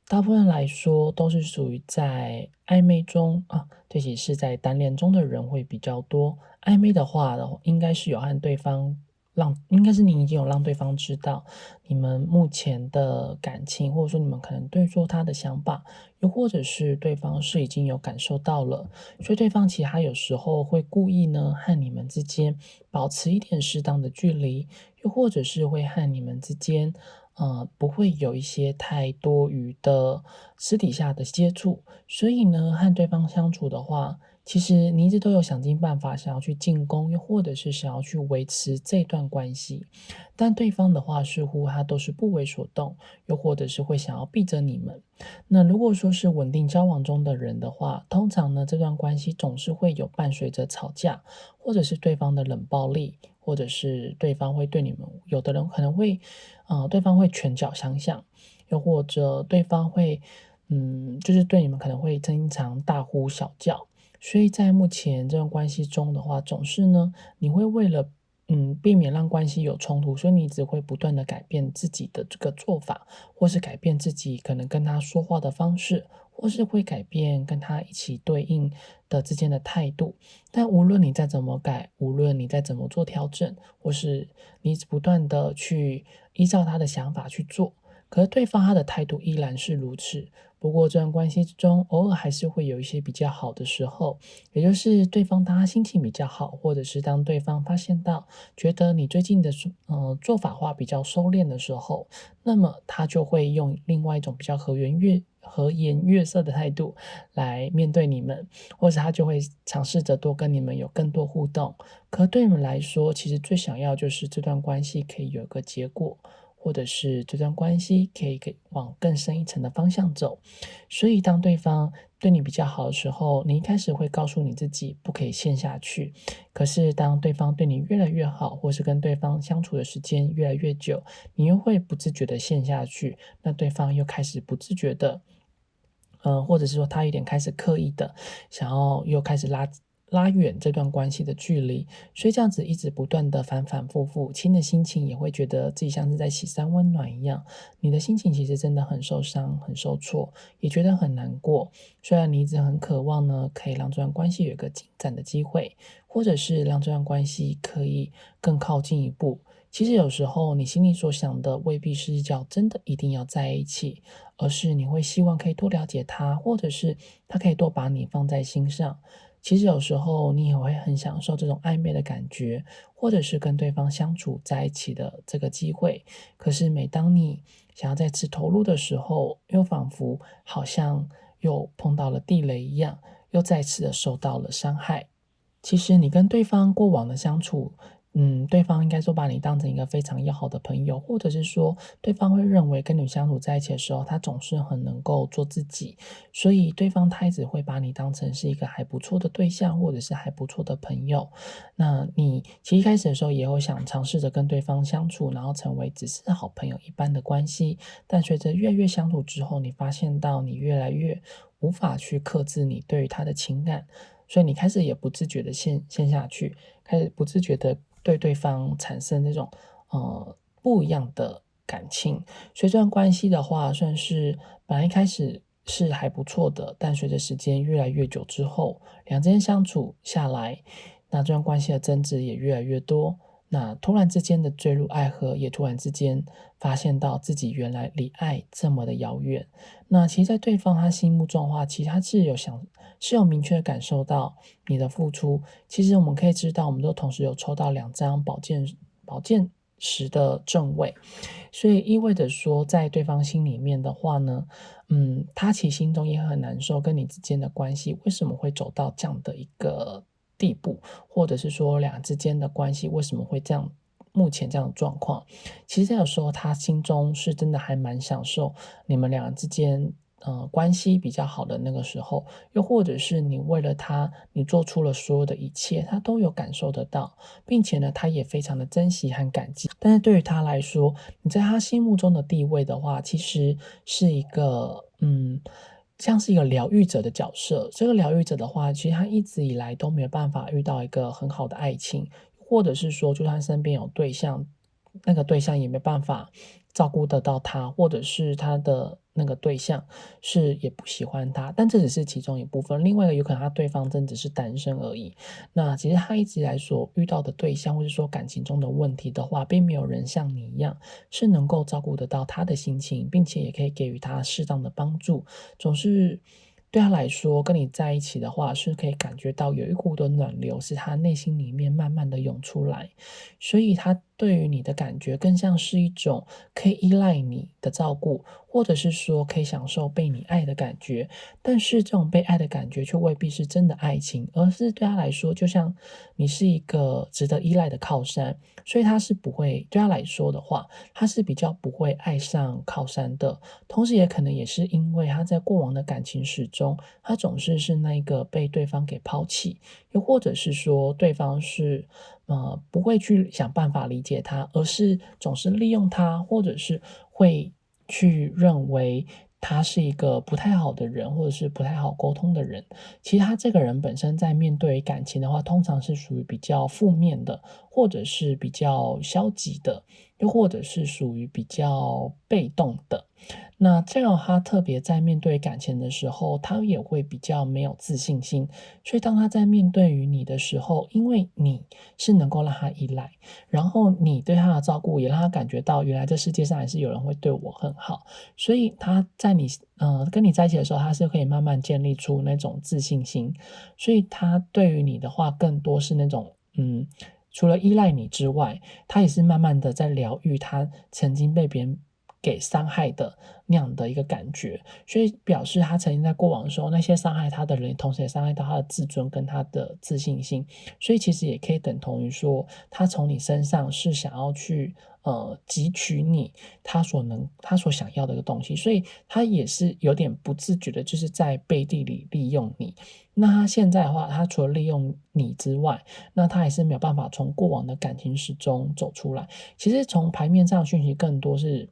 大部分来说都是属于在暧昧中对其是在单恋中的人会比较多。暧昧的话，应该是有和对方应该是你已经有让对方知道你们目前的感情，或者说你们可能对说他的想法，又或者是对方是已经有感受到了，所以对方其实他有时候会故意呢和你们之间保持一点适当的距离，又或者是会和你们之间不会有一些太多余的私底下的接触，所以呢和对方相处的话，其实你一直都有想尽办法想要去进攻，又或者是想要去维持这段关系，但对方的话似乎他都是不为所动，又或者是会想要避着你们。那如果说是稳定交往中的人的话，通常呢这段关系总是会有伴随着吵架，或者是对方的冷暴力，或者是对方会对你们，有的人可能会对方会拳脚相向，又或者对方会就是对你们可能会经常大呼小叫。所以在目前这段关系中的话，总是呢，你会为了避免让关系有冲突，所以你只会不断的改变自己的这个做法，或是改变自己可能跟他说话的方式，或是会改变跟他一起对应的之间的态度。但无论你再怎么改，无论你再怎么做调整，或是你不断的去依照他的想法去做，可是对方他的态度依然是如此。不过这段关系之中，偶尔还是会有一些比较好的时候，也就是对方当他心情比较好，或者是当对方发现到觉得你最近的做法话比较收敛的时候，那么他就会用另外一种比较和颜悦色的态度来面对你们，或者他就会尝试着多跟你们有更多互动。可对你们来说，其实最想要就是这段关系可以有一个结果，或者是这段关系可以往更深一层的方向走。所以当对方对你比较好的时候，你一开始会告诉你自己不可以陷下去。可是当对方对你越来越好，或是跟对方相处的时间越来越久，你又会不自觉的陷下去，那对方又开始不自觉的或者是说他有点开始刻意的想要又开始拉远这段关系的距离，所以这样子一直不断的反反复复，亲的心情也会觉得自己像是在洗三温暖一样，你的心情其实真的很受伤、很受挫，也觉得很难过。虽然你一直很渴望呢，可以让这段关系有一个进展的机会，或者是让这段关系可以更靠近一步。其实有时候你心里所想的未必是叫真的一定要在一起，而是你会希望可以多了解他，或者是他可以多把你放在心上。其实有时候你也会很享受这种暧昧的感觉，或者是跟对方相处在一起的这个机会。可是每当你想要再次投入的时候，又仿佛好像又碰到了地雷一样，又再次的受到了伤害。其实你跟对方过往的相处，对方应该说把你当成一个非常要好的朋友，或者是说对方会认为跟你相处在一起的时候，他总是很能够做自己，所以对方他一直会把你当成是一个还不错的对象，或者是还不错的朋友。那你其实一开始的时候也有想尝试着跟对方相处，然后成为只是好朋友一般的关系，但随着越来越相处之后，你发现到你越来越无法去克制你对于他的情感，所以你开始也不自觉的陷下去，开始不自觉的对对方产生那种不一样的感情。所以这段关系的话，算是本来一开始是还不错的，但随着时间越来越久之后，两之间相处下来，那这段关系的争执也越来越多。那突然之间的坠入爱河，也突然之间发现到自己原来离爱这么的遥远。那其实，在对方他心目中的话，其实他是有明确的感受到你的付出。其实我们可以知道，我们都同时有抽到2张宝剑十的正位，所以意味着说，在对方心里面的话呢，他其实心中也很难受，跟你之间的关系为什么会走到这样的一个地步，或者是说两个之间的关系为什么会这样。目前这样的状况，其实有时候他心中是真的还蛮享受你们两个之间关系比较好的那个时候，又或者是你为了他，你做出了所有的一切，他都有感受得到，并且呢，他也非常的珍惜和感激。但是对于他来说，你在他心目中的地位的话，其实是一个像是一个疗愈者的角色。这个疗愈者的话，其实他一直以来都没有办法遇到一个很好的爱情，或者是说，就算身边有对象，那个对象也没办法照顾得到他，或者是他的那个对象也不喜欢他，但这只是其中一部分。另外一个有可能他对方真只是单身而已。那其实他一直以来所遇到的对象，或者说感情中的问题的话，并没有人像你一样是能够照顾得到他的心情，并且也可以给予他适当的帮助。总是对他来说，跟你在一起的话，是可以感觉到有一股的暖流，是他内心里面慢慢的涌出来，所以他对于你的感觉更像是一种可以依赖你的照顾，或者是说可以享受被你爱的感觉。但是这种被爱的感觉却未必是真的爱情，而是对他来说，就像你是一个值得依赖的靠山，所以他是不会，对他来说的话，他是比较不会爱上靠山的。同时也可能也是因为他在过往的感情史中，他总是那一个被对方给抛弃，又或者是说对方是不会去想办法理解他，而是总是利用他，或者是会去认为他是一个不太好的人，或者是不太好沟通的人。其实他这个人本身在面对感情的话，通常是属于比较负面的，或者是比较消极的，又或者是属于比较被动的。那这样他特别在面对感情的时候，他也会比较没有自信心。所以当他在面对于你的时候，因为你是能够让他依赖，然后你对他的照顾也让他感觉到，原来这世界上还是有人会对我很好。所以他在跟你在一起的时候，他是可以慢慢建立出那种自信心。所以他对于你的话，更多是那种除了依赖你之外，他也是慢慢的在疗愈他曾经被别人给伤害的那样的一个感觉。所以表示他曾经在过往的时候，那些伤害他的人，同时也伤害到他的自尊跟他的自信心。所以其实也可以等同于说，他从你身上是想要去汲取你他所想要的一个东西。所以他也是有点不自觉的，就是在背地里利用你。那他现在的话，他除了利用你之外，那他还是没有办法从过往的感情史中走出来。其实从牌面上讯息更多是，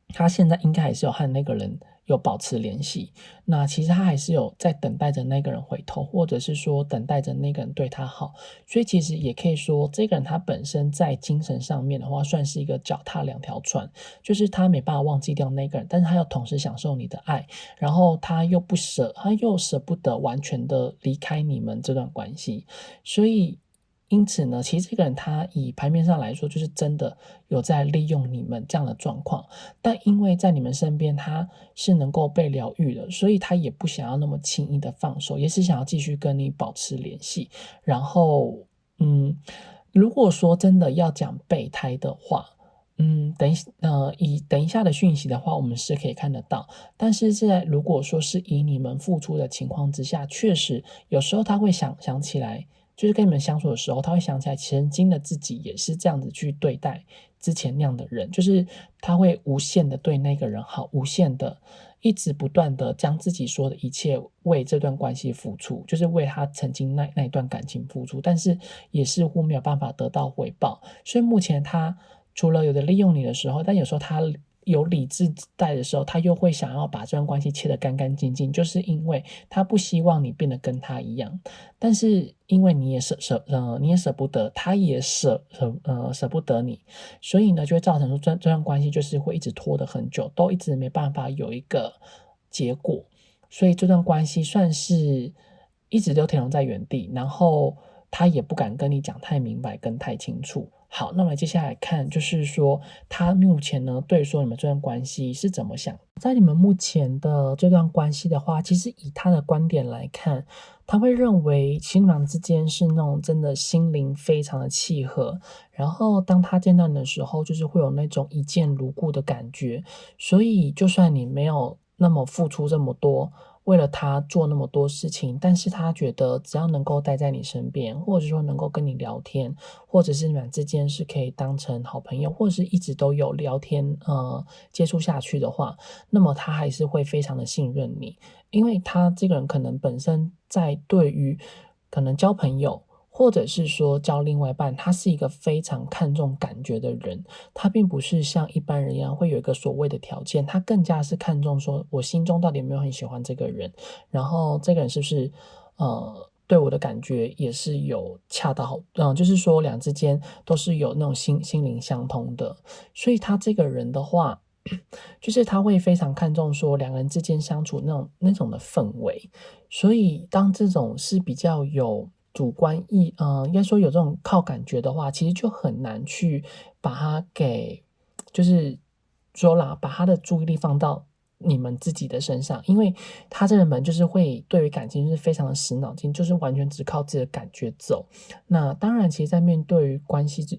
他现在应该还是有和那个人有保持联系，那其实他还是有在等待着那个人回头，或者是说等待着那个人对他好。所以其实也可以说，这个人他本身在精神上面的话，算是一个脚踏两条船，就是他没办法忘记掉那个人，但是他又同时享受你的爱，然后他又舍不得完全的离开你们这段关系。所以因此呢，其实这个人他以牌面上来说，就是真的有在利用你们这样的状况。但因为在你们身边，他是能够被疗愈的，所以他也不想要那么轻易的放手，也是想要继续跟你保持联系。然后，如果说真的要讲备胎的话，等一下的讯息的话，我们是可以看得到。但是如果说是以你们付出的情况之下，确实有时候他会想起来，就是跟你们相处的时候，他会想起来曾经的自己也是这样子去对待之前那样的人，就是他会无限的对那个人好，无限的一直不断的将自己说的一切为这段关系付出，就是为他曾经那一段感情付出，但是也似乎没有办法得到回报。所以目前他除了有的利用你的时候，但有时候他有理智在的时候，他又会想要把这段关系切得干干净净，就是因为他不希望你变得跟他一样。但是因为你也舍不得，他也舍不得你，所以呢，就会造成说这段关系就是会一直拖得很久，都一直没办法有一个结果。所以这段关系算是一直都停留在原地，然后他也不敢跟你讲太明白跟太清楚。好，那么接下来看，就是说他目前呢对说你们这段关系是怎么想。在你们目前的这段关系的话，其实以他的观点来看，他会认为其实你们之间是那种真的心灵非常的契合，然后当他见到你的时候，就是会有那种一见如故的感觉。所以就算你没有那么付出这么多，为了他做那么多事情，但是他觉得只要能够待在你身边，或者说能够跟你聊天，或者是你们之间是可以当成好朋友，或者是一直都有聊天接触下去的话，那么他还是会非常的信任你。因为他这个人可能本身在对于可能交朋友，或者是说交另外一半，他是一个非常看重感觉的人。他并不是像一般人一样会有一个所谓的条件，他更加是看重说我心中到底有没有很喜欢这个人，然后这个人是不是对我的感觉也是有恰到好，就是说两之间都是有那种心灵相通的。所以他这个人的话，就是他会非常看重说两个人之间相处那种的氛围。所以当这种是比较有主观应该说有这种靠感觉的话，其实就很难去把它给，就是说啦，把他的注意力放到你们自己的身上。因为他这个人就是会对于感情就是非常的死脑筋，就是完全只靠自己的感觉走。那当然其实在面对于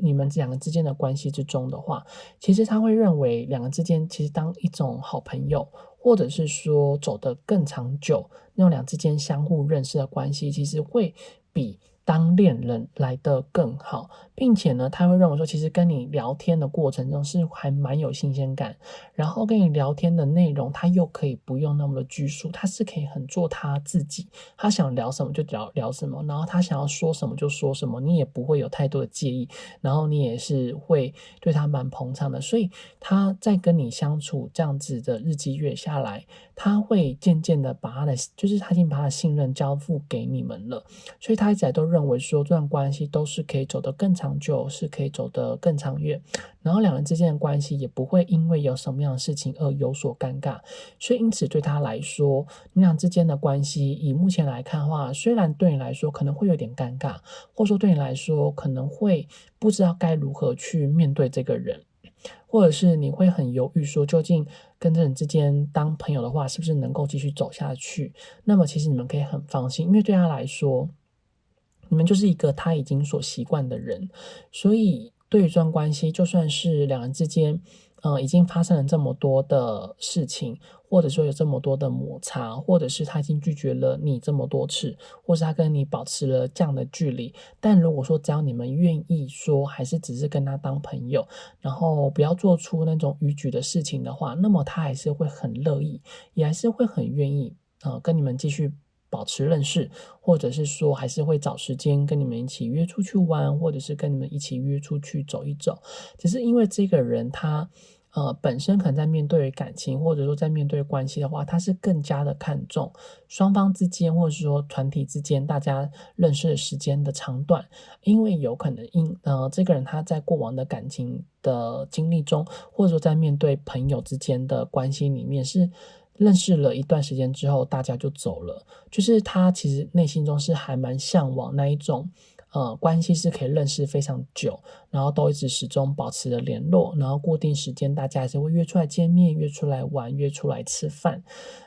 你们两个之间的关系之中的话，其实他会认为两个之间其实当一种好朋友，或者是说走得更长久，那种两之间相互认识的关系，其实会比当恋人来得更好，并且呢，他会认为说，其实跟你聊天的过程中是还蛮有新鲜感，然后跟你聊天的内容，他又可以不用那么的拘束，他是可以很做他自己，他想聊什么就聊什么，然后他想要说什么就说什么，你也不会有太多的介意，然后你也是会对他蛮捧场的，所以他在跟你相处这样子的日积月下来，他会渐渐的把就是他已经把他的信任交付给你们了。所以他一直都认为说这段关系都是可以走得更长久，是可以走得更长远，然后两人之间的关系也不会因为有什么样的事情而有所尴尬。所以因此对他来说，你俩之间的关系以目前来看的话，虽然对你来说可能会有点尴尬，或者说对你来说可能会不知道该如何去面对这个人，或者是你会很犹豫说究竟跟这人之间当朋友的话是不是能够继续走下去，那么其实你们可以很放心，因为对他来说你们就是一个他已经所习惯的人，所以对于这段关系，就算是两人之间，已经发生了这么多的事情，或者说有这么多的摩擦，或者是他已经拒绝了你这么多次，或是他跟你保持了这样的距离，但如果说只要你们愿意说，还是只是跟他当朋友，然后不要做出那种逾矩的事情的话，那么他还是会很乐意，也还是会很愿意，跟你们继续保持认识，或者是说还是会找时间跟你们一起约出去玩，或者是跟你们一起约出去走一走。只是因为这个人他本身可能在面对感情，或者说在面对关系的话，他是更加的看重双方之间，或者是说团体之间大家认识的时间的长短，因为有可能这个人他在过往的感情的经历中，或者说在面对朋友之间的关系里面是认识了一段时间之后，大家就走了。就是他其实内心中是还蛮向往那一种，关系是可以认识非常久，然后都一直始终保持着联络，然后固定时间大家还是会约出来见面、约出来玩、约出来吃饭。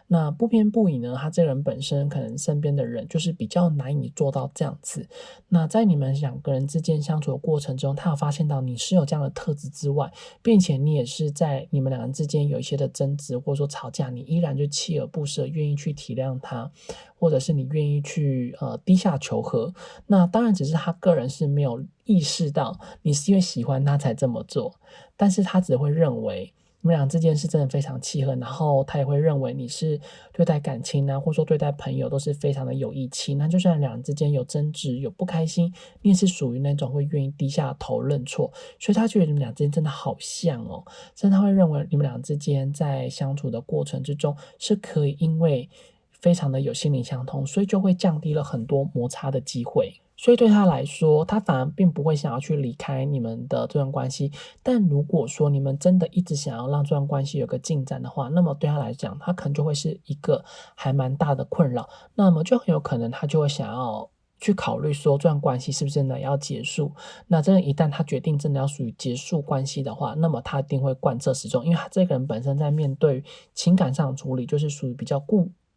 那不偏不倚呢，他这个人本身可能身边的人就是比较难以做到这样子。那在你们两个人之间相处的过程中，他有发现到你是有这样的特质之外，并且你也是在你们两人之间有一些的争执或者说吵架，你依然就锲而不舍，愿意去体谅他，或者是你愿意去低下求和。那当然只是他个人是没有意识到你是因为喜欢他才这么做，但是他只会认为你们俩之间是真的非常契合，然后他也会认为你是对待感情啊，或者说对待朋友都是非常的有义气。那就算两人之间有争执、有不开心，你也是属于那种会愿意低下头认错。所以他觉得你们俩之间真的好像哦，甚至他会认为你们俩之间在相处的过程之中是可以因为非常的有心灵相通，所以就会降低了很多摩擦的机会。所以对他来说，他反而并不会想要去离开你们的这段关系。但如果说你们真的一直想要让这段关系有个进展的话，那么对他来讲，他可能就会是一个还蛮大的困扰。那么就很有可能他就会想要去考虑说这段关系是不是真的要结束。那真的一旦他决定真的要属于结束关系的话，那么他一定会贯彻始终，因为他这个人本身在面对情感上的处理就是属于比较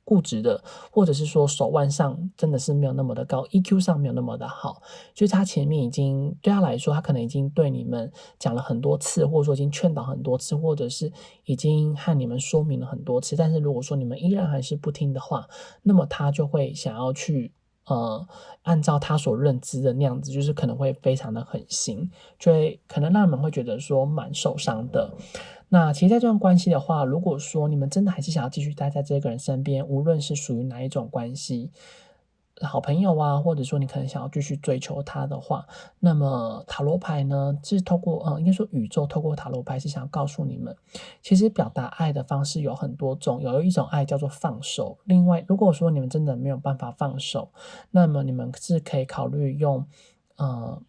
固执的，或者是说手腕上真的是没有那么的高， EQ 上没有那么的好，就是他前面已经对他来说，他可能已经对你们讲了很多次，或者说已经劝导很多次，或者是已经和你们说明了很多次，但是如果说你们依然还是不听的话，那么他就会想要去按照他所认知的那样子，就是可能会非常的狠心，就会可能让你们会觉得说蛮受伤的。那其实在这段关系的话，如果说你们真的还是想要继续待在这个人身边，无论是属于哪一种关系，好朋友啊，或者说你可能想要继续追求他的话，那么塔罗牌呢，是透过应该说宇宙透过塔罗牌是想要告诉你们，其实表达爱的方式有很多种，有一种爱叫做放手。另外，如果说你们真的没有办法放手，那么你们是可以考虑用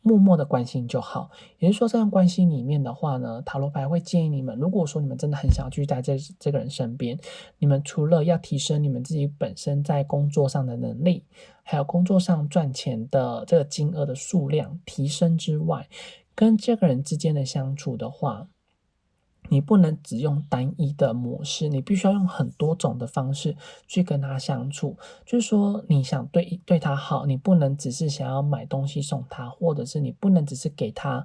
默默的关心就好。也就是说，这段关系里面的话呢，塔罗牌会建议你们，如果说你们真的很想要继续待在这个人身边，你们除了要提升你们自己本身在工作上的能力，还有工作上赚钱的这个金额的数量提升之外，跟这个人之间的相处的话，你不能只用单一的模式，你必须要用很多种的方式去跟他相处。就是说，你想对他好，你不能只是想要买东西送他，或者是你不能只是给他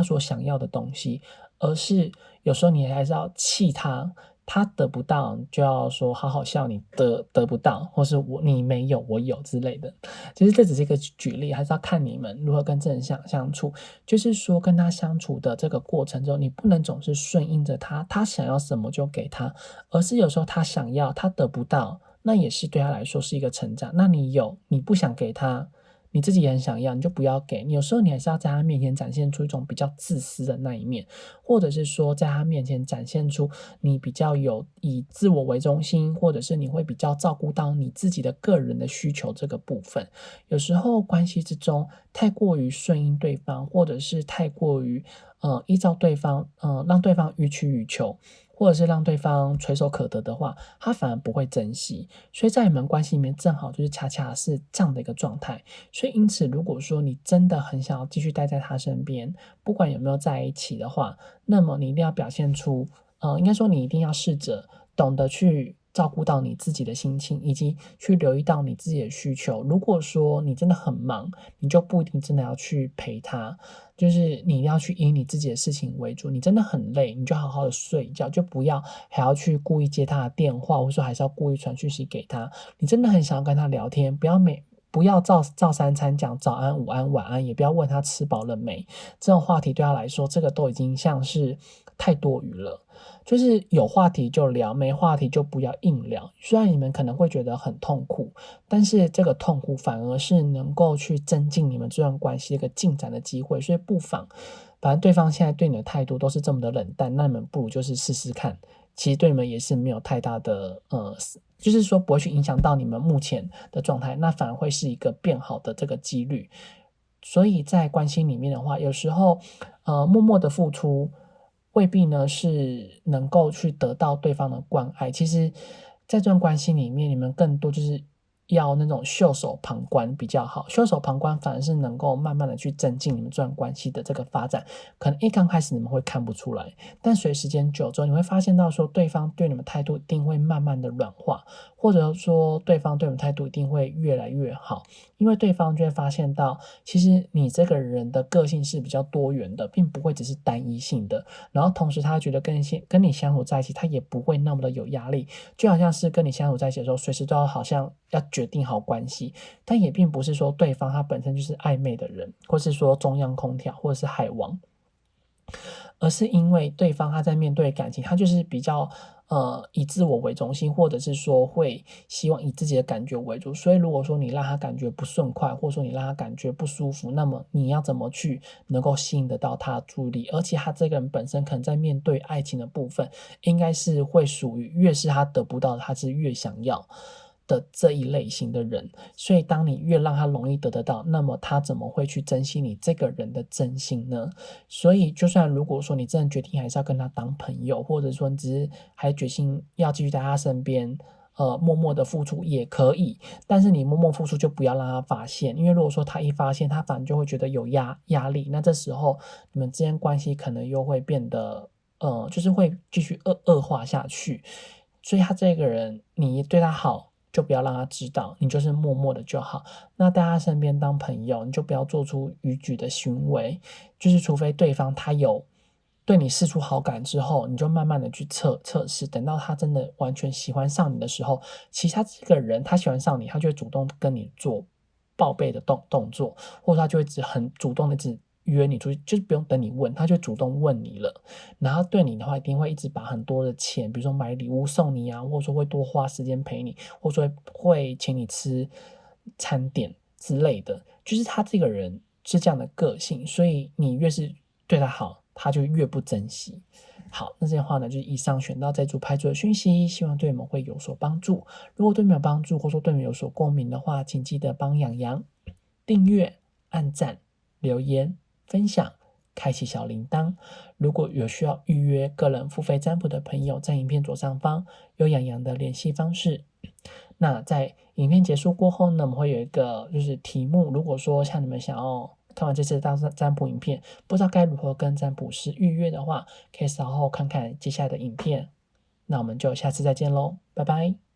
所想要的东西，而是有时候你还是要气他，他得不到就要说好好笑，你得不到，或是你没有我有之类的。其实这只是一个举例，还是要看你们如何跟正向相处。就是说跟他相处的这个过程中，你不能总是顺应着他，他想要什么就给他，而是有时候他想要他得不到，那也是对他来说是一个成长。那你有你不想给他，你自己也很想要，你就不要给。有时候你还是要在他面前展现出一种比较自私的那一面，或者是说在他面前展现出你比较有以自我为中心，或者是你会比较照顾到你自己的个人的需求这个部分。有时候关系之中太过于顺应对方，或者是太过于依照对方，让对方予取予求，或者是让对方垂手可得的话，他反而不会珍惜。所以在你们关系里面，正好就是恰恰是这样的一个状态。所以因此，如果说你真的很想要继续待在他身边，不管有没有在一起的话，那么你一定要表现出，应该说你一定要试着懂得去照顾到你自己的心情，以及去留意到你自己的需求。如果说你真的很忙，你就不一定真的要去陪他，就是你要去以你自己的事情为主。你真的很累，你就好好的睡一觉，就不要还要去故意接他的电话，或者说还是要故意传讯息给他。你真的很想要跟他聊天，不要照三餐讲早安、午安、晚安，也不要问他吃饱了没。这种话题对他来说，这个都已经像是太多余了。就是有话题就聊，没话题就不要硬聊。虽然你们可能会觉得很痛苦，但是这个痛苦反而是能够去增进你们这段关系一个进展的机会。所以不妨，反正对方现在对你的态度都是这么的冷淡，那你们不如就是试试看。其实对你们也是没有太大的就是说不会去影响到你们目前的状态，那反而会是一个变好的这个几率。所以在关系里面的话，有时候默默的付出未必呢是能够去得到对方的关爱。其实在这段关系里面，你们更多就是要那种袖手旁观比较好。袖手旁观反而是能够慢慢的去增进你们这段关系的这个发展。可能刚开始你们会看不出来，但随时间久之后，你会发现到说对方对你们态度一定会慢慢的软化，或者说对方对你们态度一定会越来越好。因为对方就会发现到，其实你这个人的个性是比较多元的，并不会只是单一性的。然后同时他觉得跟你相处在一起，他也不会那么的有压力，就好像是跟你相处在一起的时候，随时都要好像要决定好关系。但也并不是说对方他本身就是暧昧的人，或是说中央空调，或者是海王，而是因为对方他在面对感情，他就是比较以自我为中心，或者是说会希望以自己的感觉为主。所以如果说你让他感觉不顺快，或者说你让他感觉不舒服，那么你要怎么去能够吸引得到他的注意力？而且他这个人本身可能在面对爱情的部分，应该是会属于越是他得不到的，他是越想要的这一类型的人。所以当你越让他容易得到，那么他怎么会去珍惜你这个人的真心呢？所以就算如果说你真的决定还是要跟他当朋友，或者说你只是还决心要继续在他身边默默的付出也可以，但是你默默付出就不要让他发现。因为如果说他一发现，他反而就会觉得有压力，那这时候你们之间关系可能又会变得就是会继续恶化下去。所以他这个人你对他好就不要让他知道，你就是默默的就好。那在他身边当朋友，你就不要做出逾矩的行为，就是除非对方他有对你释出好感之后，你就慢慢的去测试，等到他真的完全喜欢上你的时候，其实他这个人他喜欢上你，他就会主动跟你做报备的动作，或者他就会很主动的约你出去，就是不用等你问，他就主动问你了。然后对你的话，一定会一直把很多的钱，比如说买礼物送你啊，或者说会多花时间陪你，或者说会请你吃餐点之类的。就是他这个人是这样的个性，所以你越是对他好，他就越不珍惜。好，那这些话呢，就是以上选到这组牌组的讯息，希望对你们会有所帮助。如果对你们有帮助，或者说对你们有所共鸣的话，请记得帮洋洋订阅、按赞、留言、分享、开启小铃铛。如果有需要预约个人付费占卜的朋友，在影片左上方有洋洋的联系方式。那在影片结束过后呢，我们会有一个就是题目，如果说像你们想要看完这次的占卜影片，不知道该如何跟占卜师预约的话，可以稍后看看接下来的影片。那我们就下次再见喽，拜拜。